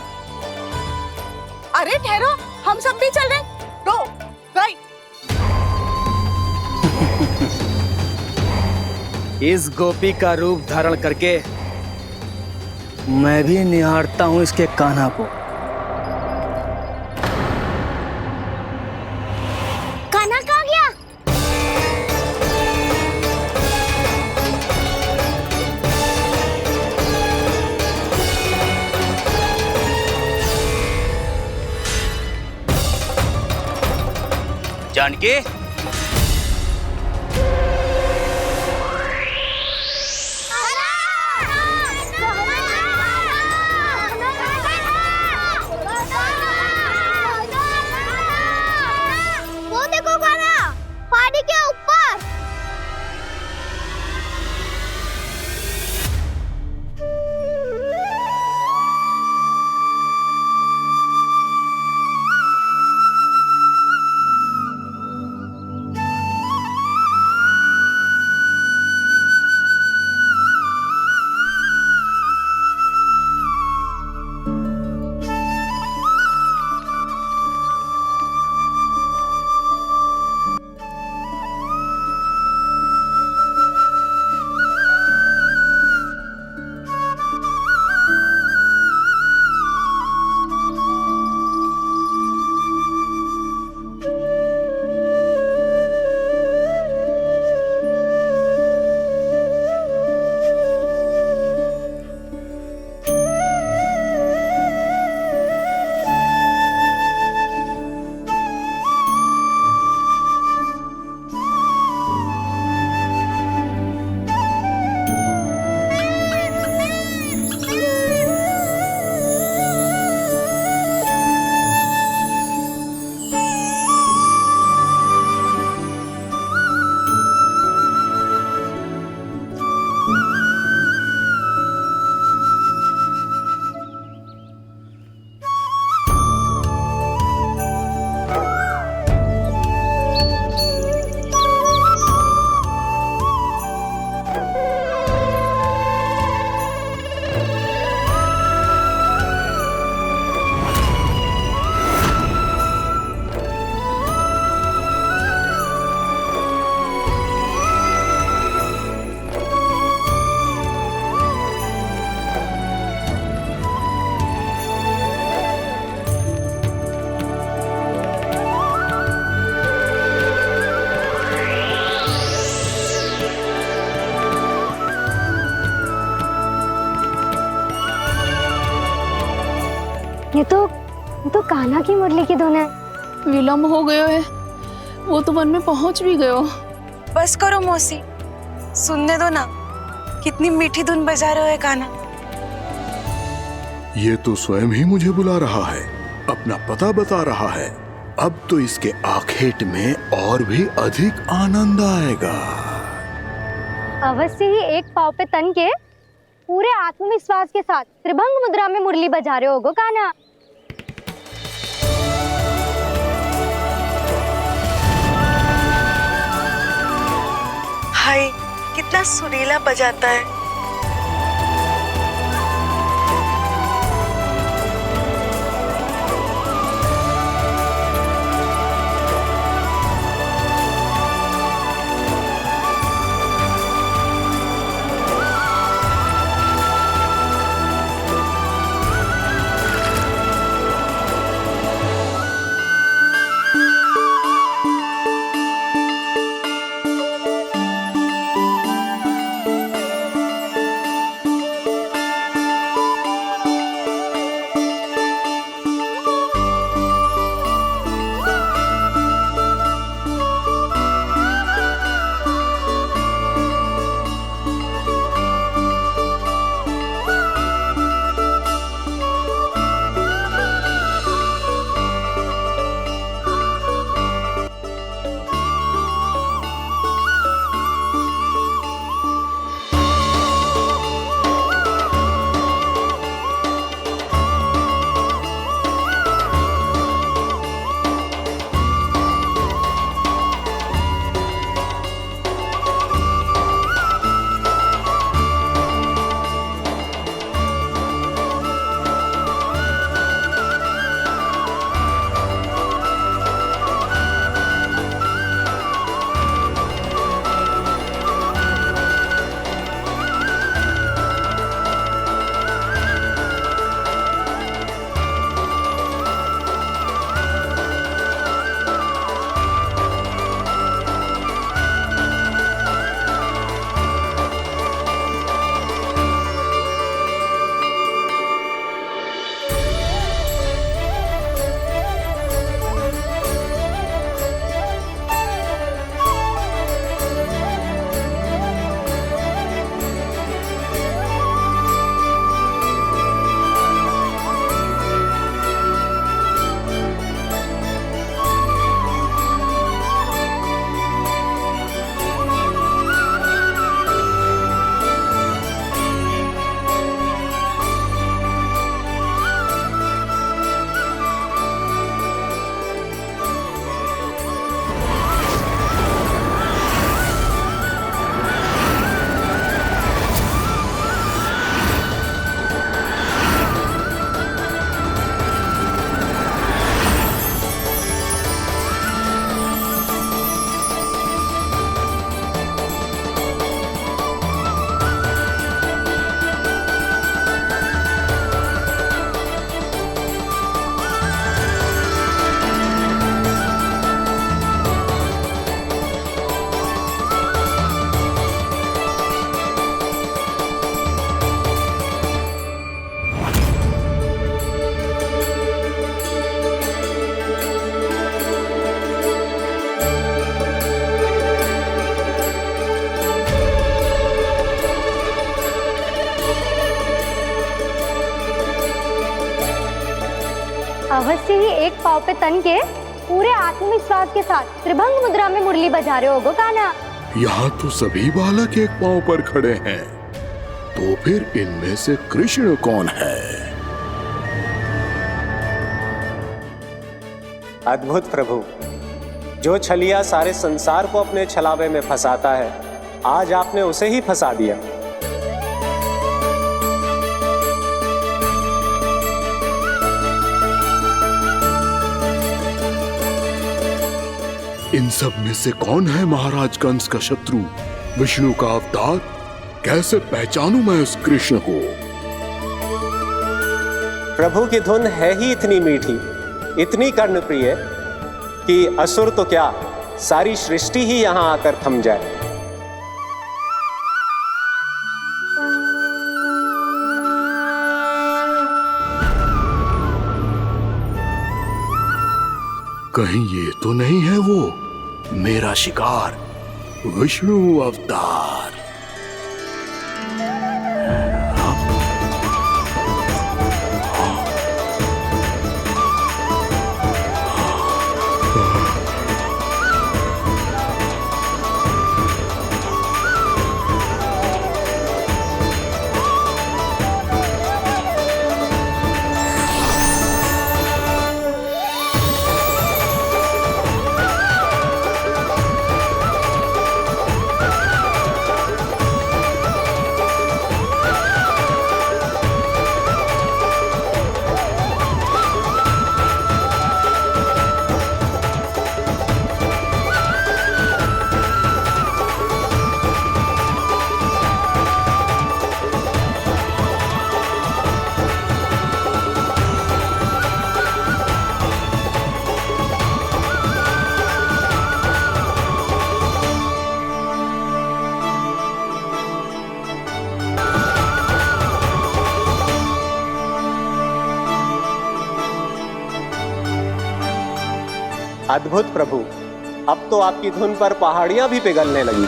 अरे ठहरो, हम सब भी चल रहे। तो गई।
इस गोपी का रूप धारण करके मैं भी निहारता हूँ इसके कान्हा को।
कान्हा कहाँ गया?
जानकी,
वो देखो कान्हा, पहाड़ी के ऊपर।
ये तो कान्हा की मुरली की धुन है।
विलम्ब हो गयो है, वो तो वन में पहुंच भी गयो।
बस करो मौसी, सुनने दो ना, कितनी मीठी धुन बजा रहे हो कान्हा।
ये तो स्वयं ही मुझे बुला रहा है, अपना पता बता रहा है। अब तो इसके आखेट में और भी अधिक आनंद आएगा।
अवश्य ही एक पाँव पे तन के पूरे आत्मविश्वास के साथ त्रिभंग मुद्रा में मुरली बजा रहे होगो कान्हा।
हाय, कितना सुरीला बजाता है।
अवश्य ही एक पाँव पे तन के पूरे आत्मविश्वास के साथ त्रिभंग मुद्रा में मुरली बजा रहे होगो कान्हा।
यहाँ तो सभी बालक एक पांव पर खड़े हैं, तो फिर इनमें से कृष्ण कौन है?
अद्भुत प्रभु, जो छलिया सारे संसार को अपने छलावे में फंसाता है, आज आपने उसे ही फंसा दिया।
इन सब में से कौन है महाराज कंस का शत्रु, विष्णु का अवतार? कैसे पहचानूं मैं उस कृष्ण को?
प्रभु की धुन है ही इतनी मीठी, इतनी कर्णप्रिय कि असुर तो क्या, सारी सृष्टि ही यहां आकर थम जाए।
कहीं ये तो नहीं है वो मेरा शिकार विष्णु अवतार?
अद्भुत प्रभु, अब तो आपकी धुन पर पहाड़ियां भी पिघलने लगी।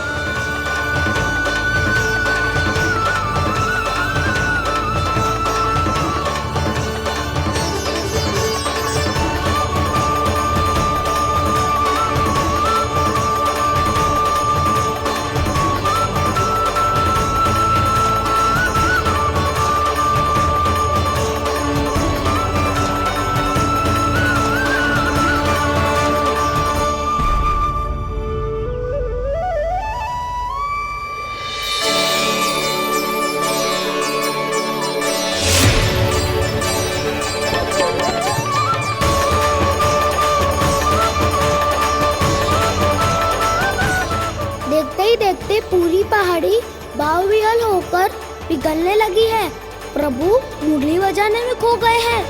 देखते ही देखते पूरी पहाड़ी बाहुविहल होकर पिघलने लगी है। प्रभु मुरली बजाने में खो गए हैं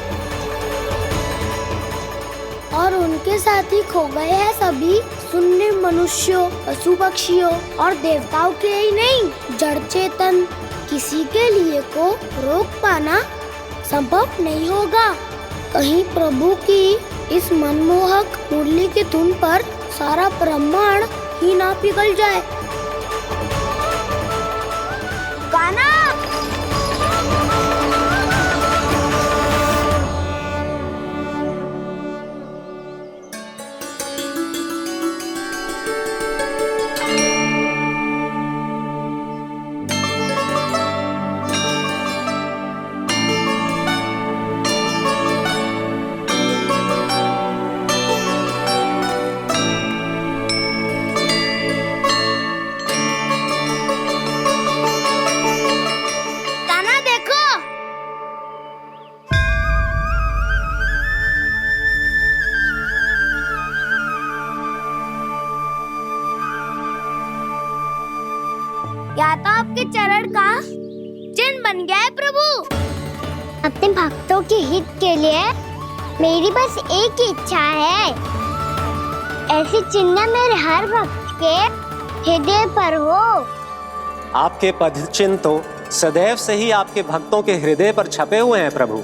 और उनके साथ ही खो गए हैं सभी सुनने मनुष्यों, पशु पक्षियों और देवताओं के ही नहीं, जड़ चेतन किसी के लिए को रोक पाना संभव नहीं होगा। कहीं प्रभु की इस मनमोहक मुरली की धुन पर सारा ब्रह्मांड ही ना पिघल जाए। गाना या तो आपके चरण का चिन्ह बन गया है प्रभु।
अपने भक्तों के हित के लिए मेरी बस एक ही इच्छा है, ऐसी चिन्ह मेरे हर भक्त के हृदय पर हो।
आपके पद चिन्ह तो सदैव से ही आपके भक्तों के हृदय पर छपे हुए हैं प्रभु,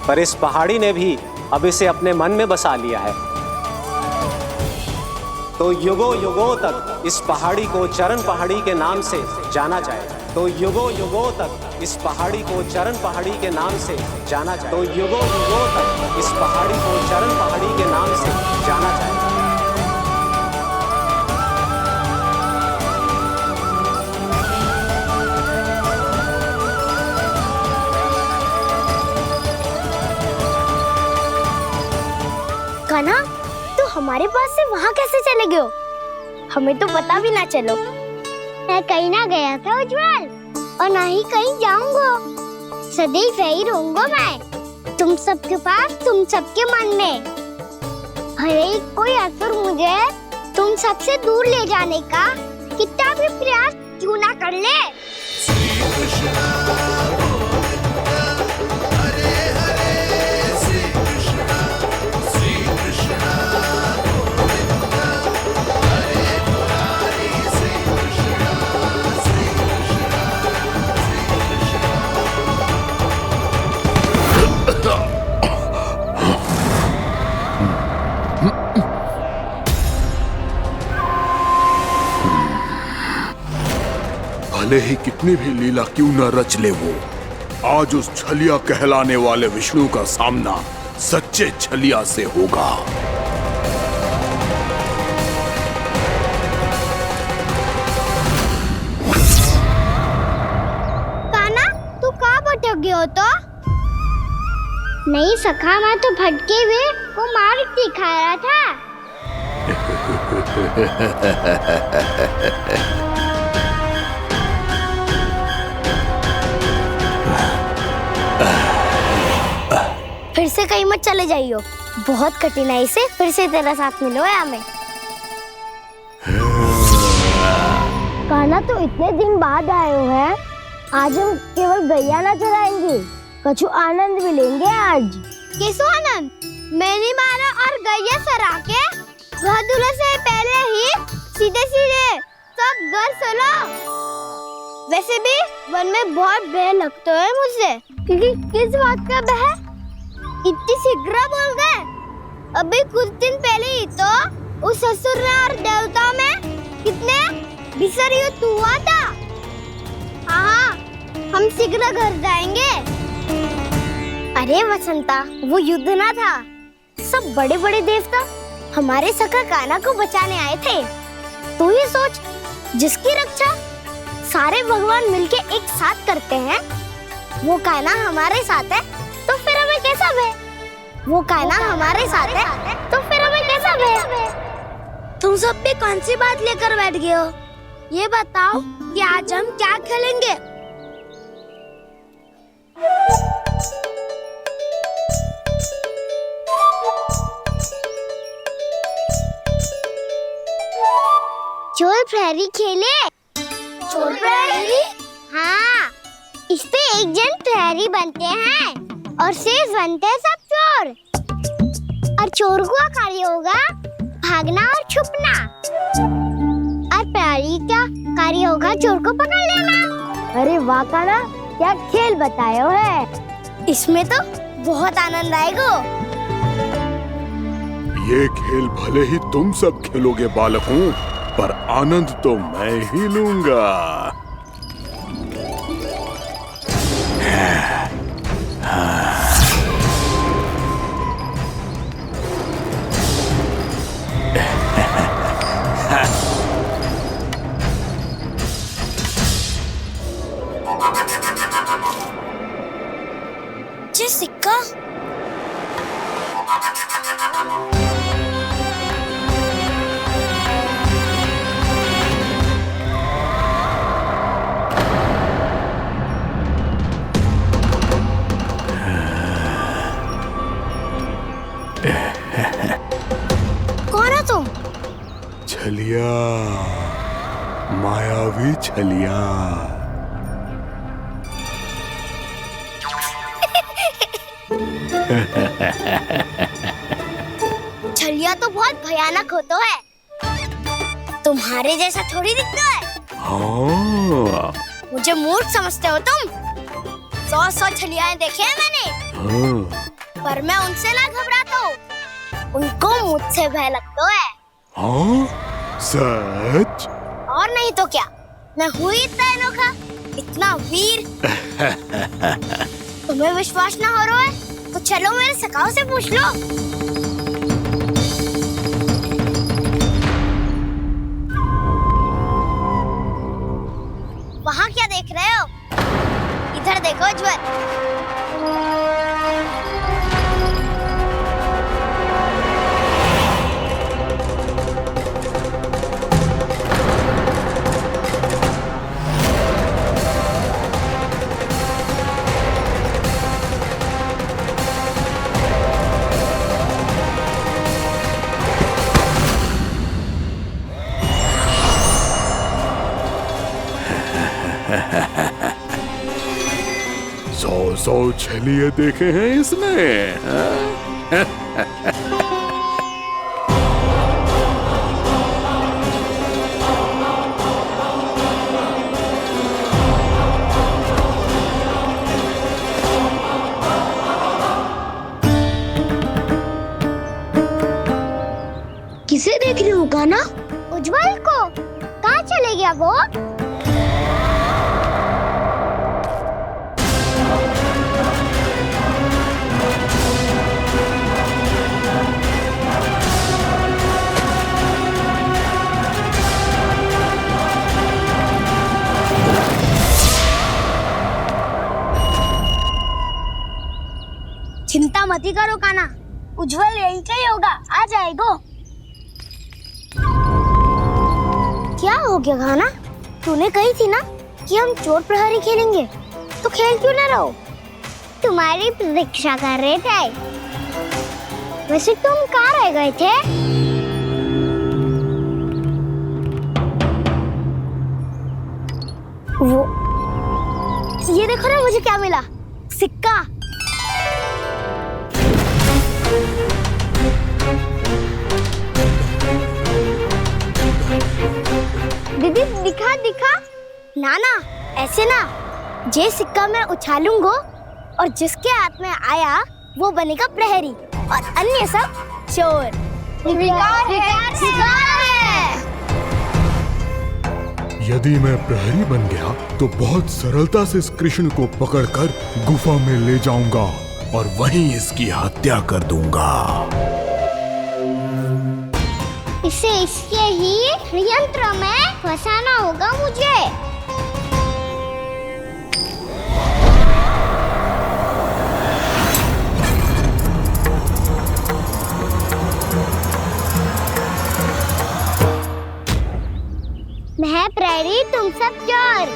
पर इस पहाड़ी ने भी अब इसे अपने मन में बसा लिया है। तो युगों युगों तक इस पहाड़ी को चरण पहाड़ी के नाम से जाना जाए। तो युगों युगों तक इस पहाड़ी को चरण पहाड़ी के नाम से जाना जाए। तो युगों युगों तक इस पहाड़ी को चरण पहाड़ी के नाम से जाना जाए।
कान्हा, तो हमारे पास से वहाँ कैसे चले गए हो? हमें तो पता भी ना चलो। मैं कहीं ना गया था उज्जवल, और ना ही कहीं जाऊंगा। सदैव यही रहूंगा मैं, तुम सबके पास, तुम सबके मन में। भले ही कोई असुर मुझे तुम सबसे दूर ले जाने का कितना भी प्रयास क्यों ना कर ले।
भले ही कितनी भी लीला क्यों न रच ले वो, आज उस छलिया कहलाने वाले विष्णु का सामना सच्चे छलिया से होगा।
काना, तू कहाँ भटक गए हो तो? नहीं सखा, मैं तो भटके हुए को मार्ग दिखा रहा था। फिर से कहीं मत चले जाइयो, बहुत कठिनाई से फिर से तेरा साथ मिलो है हमें। काना, तो इतने दिन बाद आए हो हैं, आज हम केवल गैया ना चराएंगे, कछु आनंद भी लेंगे आज। कैसो आनंद? मैंने मारा और गैया सरा के घर दूल्हे से पहले ही सीधे सीधे सब घर चलो। वैसे भी वन में बहुत भय लगता है मुझसे, क्योंकि किस बात का भय? इतनी शीघ्र बोल गए। अभी कुछ दिन पहले ही तो उस ससुर और देवता में कितने भीषण युद्ध हुआ था। हाँ, हम शीघ्र घर जाएंगे। अरे वसंता, वो युद्ध ना था, सब बड़े बड़े देवता हमारे सखा काना को बचाने आए थे। तू ही सोच, जिसकी रक्षा सारे भगवान मिलके एक साथ करते हैं, वो काना हमारे साथ है, तो फिर हमें कैसा भय? वो काना हमारे साथ है, तो फिर हमें कैसा भय?
तुम सब भी कौन सी बात लेकर बैठ गए हो? ये बताओ कि आज हम क्या खेलेंगे?
चोर प्रहरी खेले।
चोर प्रहरी?
हाँ, इस पे एक जन प्रहरी बनते हैं और शेष बनते हैं सब चोर। और चोर का कार्य होगा भागना और छुपना, और प्रहरी का कार्य होगा चोर को पकड़ लेना। अरे वाह काना, क्या खेल बताए हो है। इसमें तो बहुत आनंद आएगा।
ये खेल भले ही तुम सब खेलोगे बालकों, पर आनंद तो मैं ही लूंगा।
सिक्का
कौन हो तुम?
छलिया, मायावी छलिया।
छलिया तो बहुत भयानक होता है, तुम्हारे जैसा थोड़ी दिखता है।
हाँ।
मुझे मूर्ख समझते हो तुम? 100 छलियाएं देखे हैं मैंने।
हाँ।
पर मैं उनसे ना घबराता हूँ, उनको मुझसे भय लगता है।
हाँ? सच?
और नहीं तो क्या, मैं हूँ इतना अनोखा, इतना वीर। तुम्हें विश्वास ना हो रहा है तो चलो मेरे सखाओं से पूछ लो। वहाँ क्या देख रहे हो? इधर देखो ज्वर।
सौ छलिए देखे हैं इसने।
किसे देख रही हूँ काना? उज्जवल को। कहाँ चले गया वो?
चिंता मत ही करो काना, उज्जवल यही का ही होगा, आ जाएगा। क्या हो गया काना? तूने कही थी ना कि हम चोर प्रहरी खेलेंगे, तो खेल क्यों ना रहो? तुम्हारी प्रतीक्षा कर रहे थे। वैसे तुम कहाँ रह गए थे? वो ये देखो ना, मुझे क्या मिला, सिक्का। दीदी दिखा दिखा। ना ना, ऐसे ना, जे सिक्का मैं उछालूंगा और जिसके हाथ में आया वो बनेगा प्रहरी और अन्य सब चोर। शिकार है।
यदि मैं प्रहरी बन गया तो बहुत सरलता से इस कृष्ण को पकड़कर गुफा में ले जाऊंगा और वहीं इसकी हत्या कर दूंगा।
इसे इसके ही यंत्र में फंसाना होगा मुझे। मैं प्रहरी, तुम सब चोर।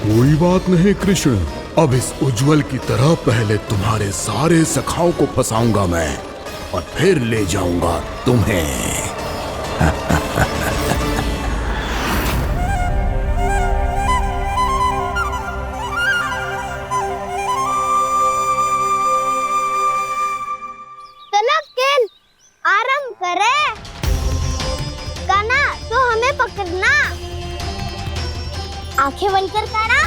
कोई बात नहीं कृष्ण, अब इस उज्जवल की तरह पहले तुम्हारे सारे सखाओं को फंसाऊंगा मैं और फिर ले जाऊंगा तुम्हें।
चलो खेल आरंभ करें। काना तो हमें पकड़ना। आंखें बंद कर काना।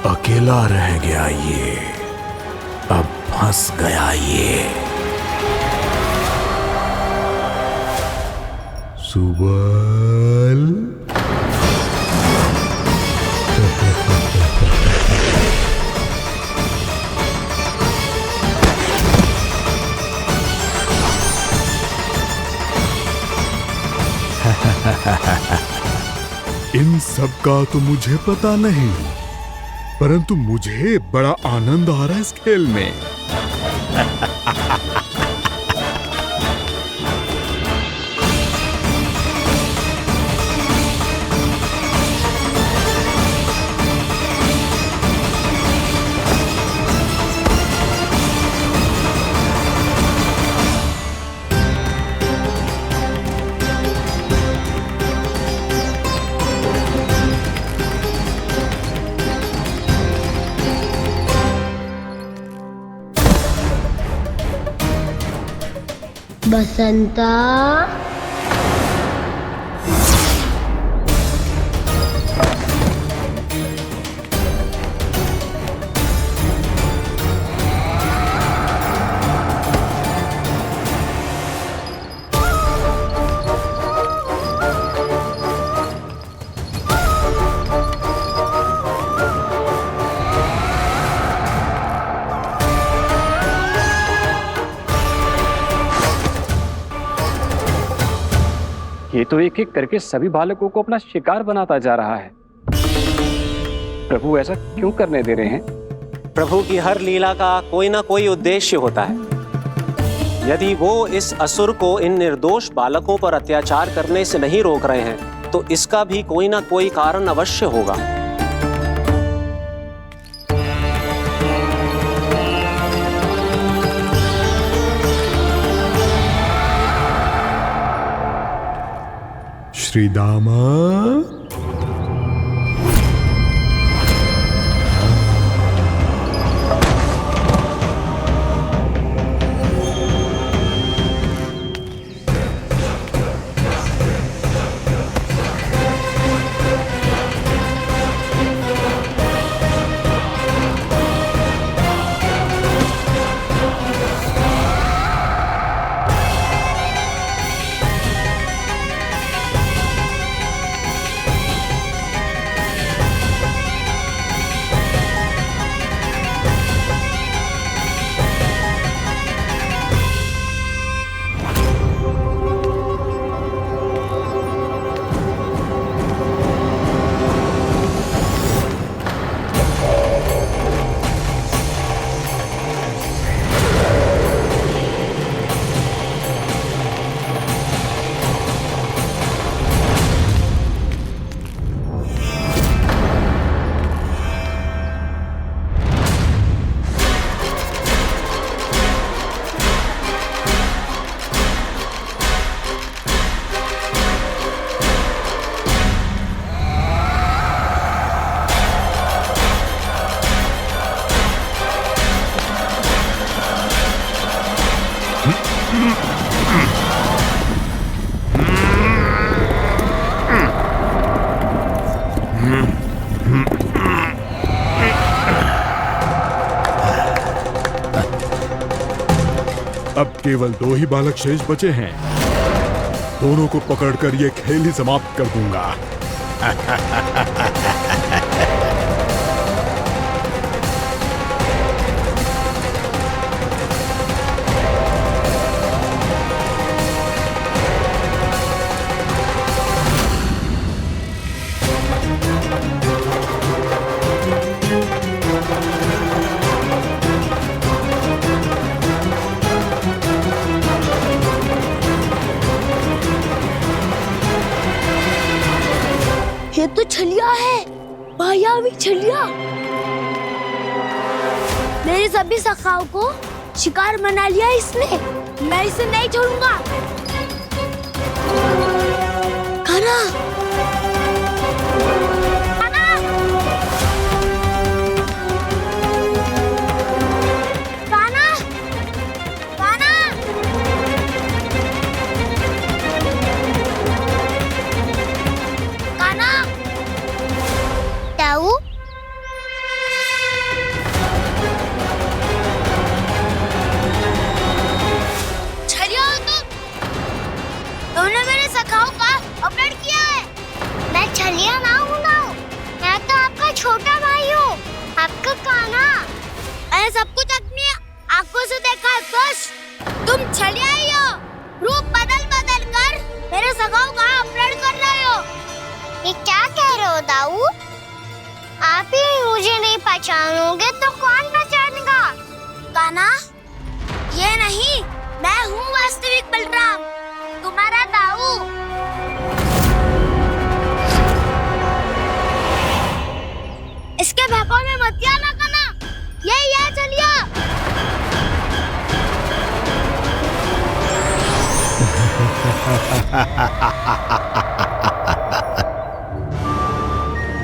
अकेला रह गया ये, अब फंस गया ये। सुबल इन सब का तो मुझे पता नहीं, परंतु मुझे बड़ा आनंद आ रहा है इस खेल में।
बसंता,
ये तो एक एक करके सभी बालकों को अपना शिकार बनाता जा रहा है। प्रभु ऐसा क्यों करने दे रहे हैं?
प्रभु की हर लीला का कोई ना कोई उद्देश्य होता है। यदि वो इस असुर को इन निर्दोष बालकों पर अत्याचार करने से नहीं रोक रहे हैं, तो इसका भी कोई ना कोई कारण अवश्य होगा।
श्री दामा, केवल 2 ही बालक शेष बचे हैं। दोनों को पकड़कर ये खेल ही समाप्त कर दूंगा।
ये तो छलिया है, मायावी छलिया। मेरे सभी सखाओं को शिकार बना लिया इसने। मैं इसे नहीं छोड़ूंगा। कान्हा, कान्हा, कान्हा, कान्हा,
ताऊ,
छलिया हो तुमने मेरे सखाओं का अपहरण किया है।
मैं छलिया ना हूँ ना, मैं तो आपका छोटा भाई हूँ, आपका कान्हा।
मैंने सब कुछ अपनी आंखों से देखा है बस। तुम छलिया ही हो। रूप बदल बदल कर मेरे सखाओं का अपहरण कर रहे हो।
ये क्या कह रहे हो दाऊ? आप ही मुझे नहीं पहचानोगे तो कौन पहचानेगा?
कान्हा, ये नहीं, मैं हूँ वास्तविक बलराम, तुम्हारा दाऊ। इसके बहकावे में मत आना कान्हा, ये चलिए।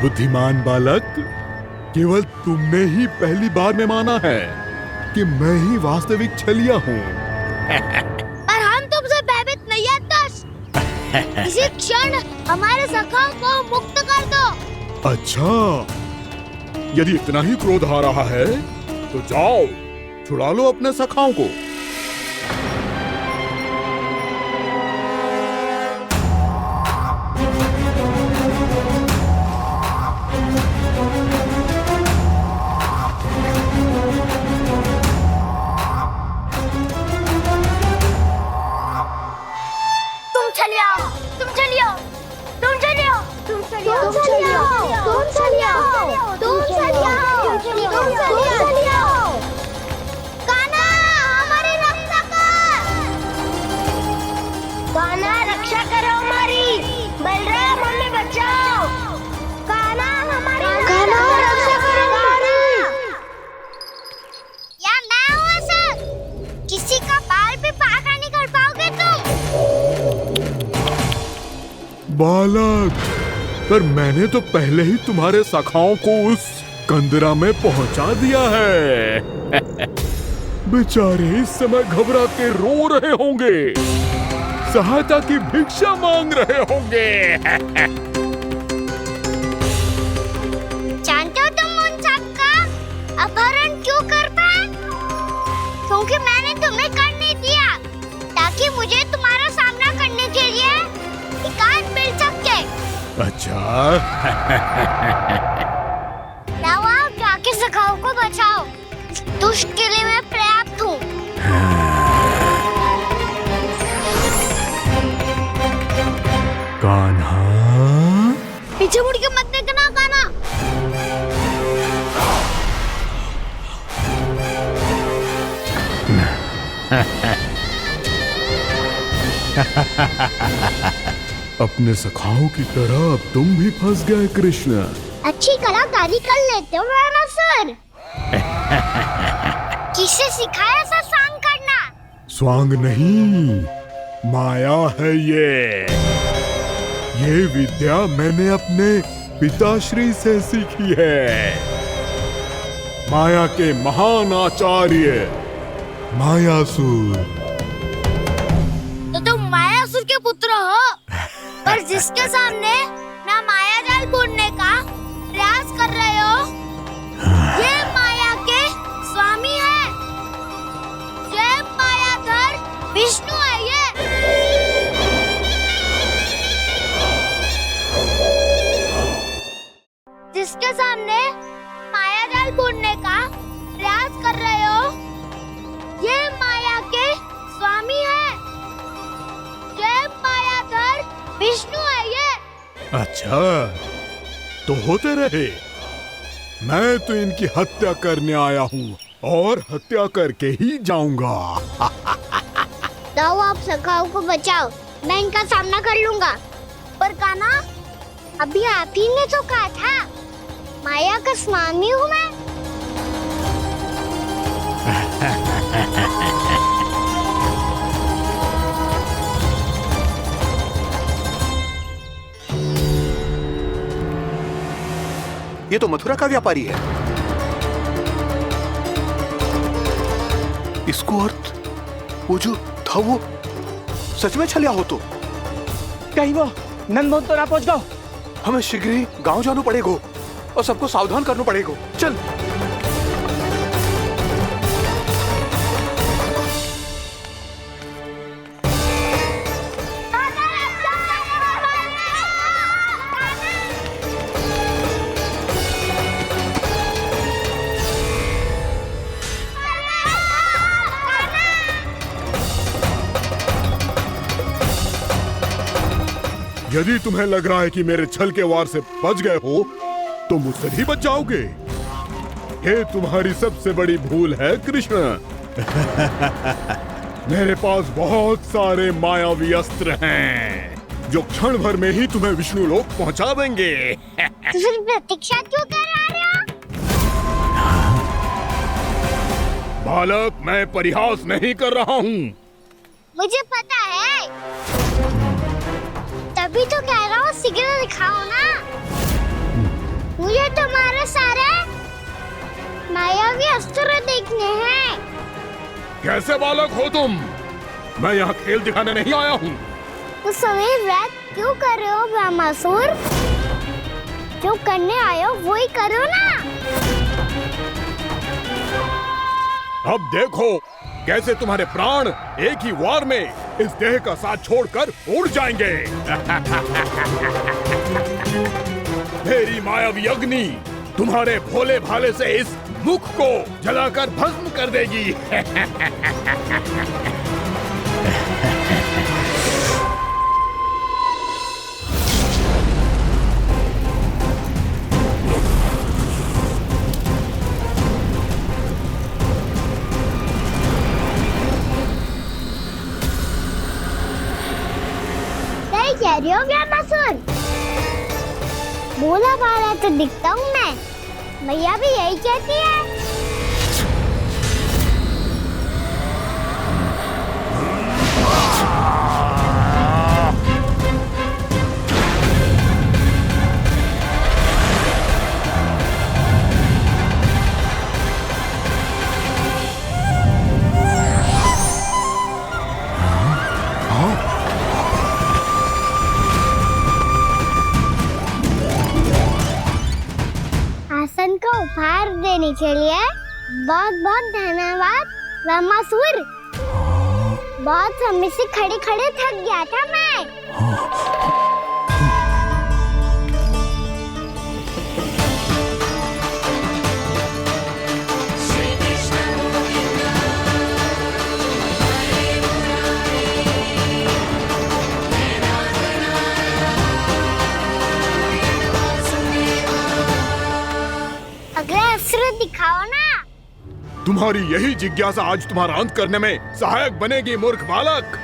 बुद्धिमान बालक, केवल तुमने ही पहली बार में माना है कि मैं ही वास्तविक छलिया हूँ।
पर हम तुमसे भयभीत नहीं है दस। इसी क्षण हमारे सखाओं को मुक्त कर दो।
अच्छा, यदि इतना ही क्रोध आ रहा है तो जाओ, छुड़ा लो अपने सखाओं को। बालक, पर मैंने तो पहले ही तुम्हारे सखाओं को उस कंदरा में पहुंचा दिया है। बेचारे इस समय घबरा के रो रहे होंगे, सहायता की भिक्षा मांग रहे होंगे।
जानते हो तुम उन सबका अपहरण क्यों कर पाए? क्योंकि मैंने तुम्हें कर नहीं दिया, ताकि मुझे तुम्हारा सामना करने के लिए एकांत मिल सके।
अच्छा।
लाओ, आप जाके सखाओं को बचाओ। इस दुष्ट के लिए मैं पर्याप्त हूँ।
कान्हा,
पीछे मुड़ के मत देखना कान्हा।
अपने सखाओं की तरह अब तुम भी फंस गए कृष्ण।
अच्छी कलाकारी कर लेते हो राणा सर। किसे सिखाया ऐसा स्वांग करना?
स्वांग नहीं, माया है ये विद्या मैंने अपने पिताश्री से सीखी है। माया के महान आचार्य मायासुर।
तो तुम मायासुर के पुत्र हो, पर जिसके सामने ना माया जाल बुनने का प्रयास कर रहे हो, ये माया के स्वामी है। ये मायाधर माया जाल बुनने का प्रयास कर रहे हो। ये माया के स्वामी है, ये मायाधर विष्णु है ये।
अच्छा, तो होते रहे। मैं तो इनकी हत्या करने आया हूँ और हत्या करके ही जाऊंगा।
जाओ आप सखाओ को बचाओ, मैं इनका सामना कर लूंगा।
पर कान्हा,
अभी आप ही ने तो कहा था माया का स्वामी हूँ मैं।
ये तो मथुरा का व्यापारी है। इसको अर्थ वो जो था वो सच में छलिया हो तो
कहीं वो नंदमोहन तो ना पहुंच गो।
हमें शीघ्र ही गांव जाना पड़ेगा और सबको सावधान करना पड़ेगा। चल।
यदि तुम्हें लग रहा है कि मेरे छल के वार से बच गए हो तो मुझसे भी बच जाओगे। ये तुम्हारी सबसे बड़ी भूल है कृष्ण। मेरे पास बहुत सारे मायावी अस्त्र हैं जो क्षण भर में ही तुम्हें विष्णु लोक पहुंचा देंगे।
तो फिर प्रतीक्षा क्यों कर रहे हो?
बालक, मैं परिहास नहीं कर रहा हूँ।
मुझे पता है, तभी तो कह रहा हूँ शीघ्र दिखाओ ना। मुझे तुम्हारे सारे मायावी अस्त्र देखने हैं।
कैसे बालक हो तुम? मैं यहाँ खेल दिखाने नहीं आया हूँ।
उस समय व्रत क्यों कर रहे हो ब्रह्मासुर? जो करने आए हो वो ही करो ना।
अब देखो कैसे तुम्हारे प्राण एक ही वार में इस देह का साथ छोड़कर उड़ जाएंगे। मेरी मायावी अग्नि तुम्हारे भोले भाले से इस मुख को जलाकर भस्म कर देगी।
कह रही हो ब्रह्मासुर? भोला भाला तो दिखता हूँ मैं, मैया भी यही कहती है। आसन का उपहार देने के लिए बहुत बहुत धन्यवाद ब्रह्मासुर। बहुत समय से खड़े खड़े थक गया था मैं। अगला अस्त्र दिखाओ ना।
तुम्हारी यही जिज्ञासा आज तुम्हारा अंत करने में सहायक बनेगी मूर्ख बालक।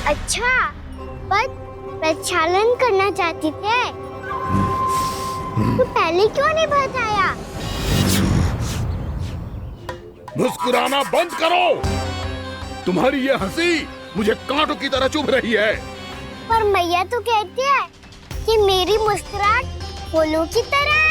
अच्छा, पर प्रक्षालन करना चाहती थे तो पहले क्यों नहीं बताया?
मुस्कुराना बंद करो। तुम्हारी ये हंसी मुझे कांटों की तरह चुभ रही है।
पर मैया तो कहती है कि मेरी मुस्कुराहट फूलों की तरह है।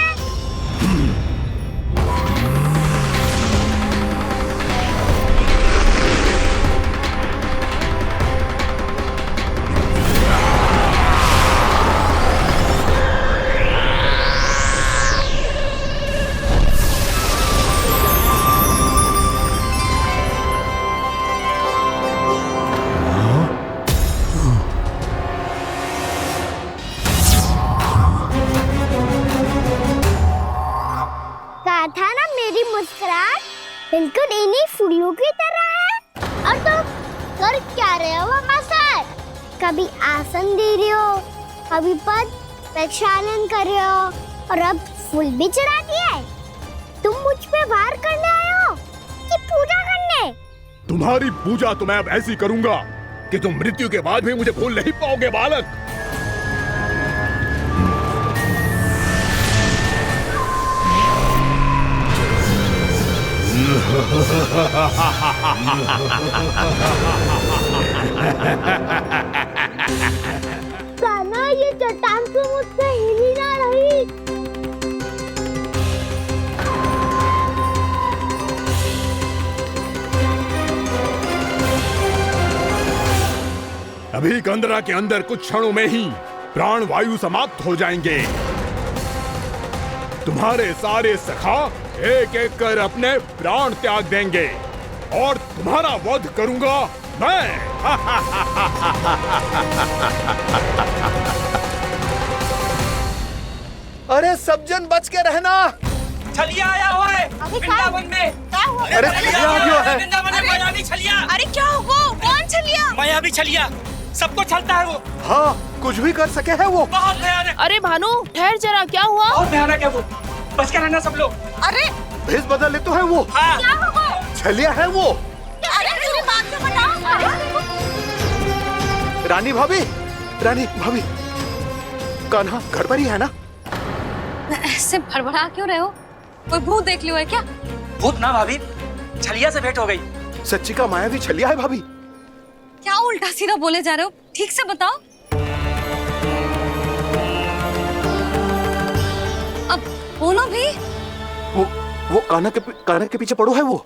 कहा था ना मेरी मुस्कुराहट बिल्कुल इन्हीं फूलों की तरह है। और तुम कर क्या रहे हो वहाँ सर? कभी आसन दे रहे हो, कभी पद प्रक्षालन कर रहे हो और अब फूल भी चढ़ा दिया है। तुम मुझ पे वार करने आए हो कि पूजा करने?
तुम्हारी पूजा तो मैं अब ऐसी करूंगा कि तुम मृत्यु के बाद भी मुझे भूल नहीं पाओगे बालक।
कान्हा, ये चट्टान तो मुझसे हिल ही ना रही।
अभी कंदरा के अंदर कुछ क्षणों में ही प्राण वायु समाप्त हो जाएंगे। तुम्हारे सारे सखा एक एक कर अपने प्राण त्याग देंगे और तुम्हारा वध करूंगा मैं।
अरे सब जन बच के रहना।
छलिया आया हुआ है वृंदावन में।
क्या हुआ?
अरे छलिया आ गया है।
वृंदावन में मायावी छलिया।
अरे क्या हुआ? कौन छलिया?
मायावी छलिया, सबको छलता है वो।
हाँ, कुछ भी कर सके है वो।
बहुत भयानक।
अरे भानु ठहर जरा, क्या हुआ?
बहुत भयानक है वो, बच के रहना सब लोग।
अरे
भेष बदल ले तो है वो।
हाँ।
क्या हुआ?
छलिया है वो।
अरे पूरी बात तो बताओ।
रानी भाभी, रानी भाभी, कान्हा घर पर ही है ना?
ऐसे भड़बड़ा क्यों रहे हो? कोई भूत देख लियो है क्या?
भूत ना भाभी, छलिया से भेंट हो गई।
सच्ची का मायावी छलिया है भाभी।
क्या उल्टा सीधा बोले जा रहे हो? ठीक से बताओ। अब बोलो भी।
वो कान्हा के पीछे पड़ो है वो।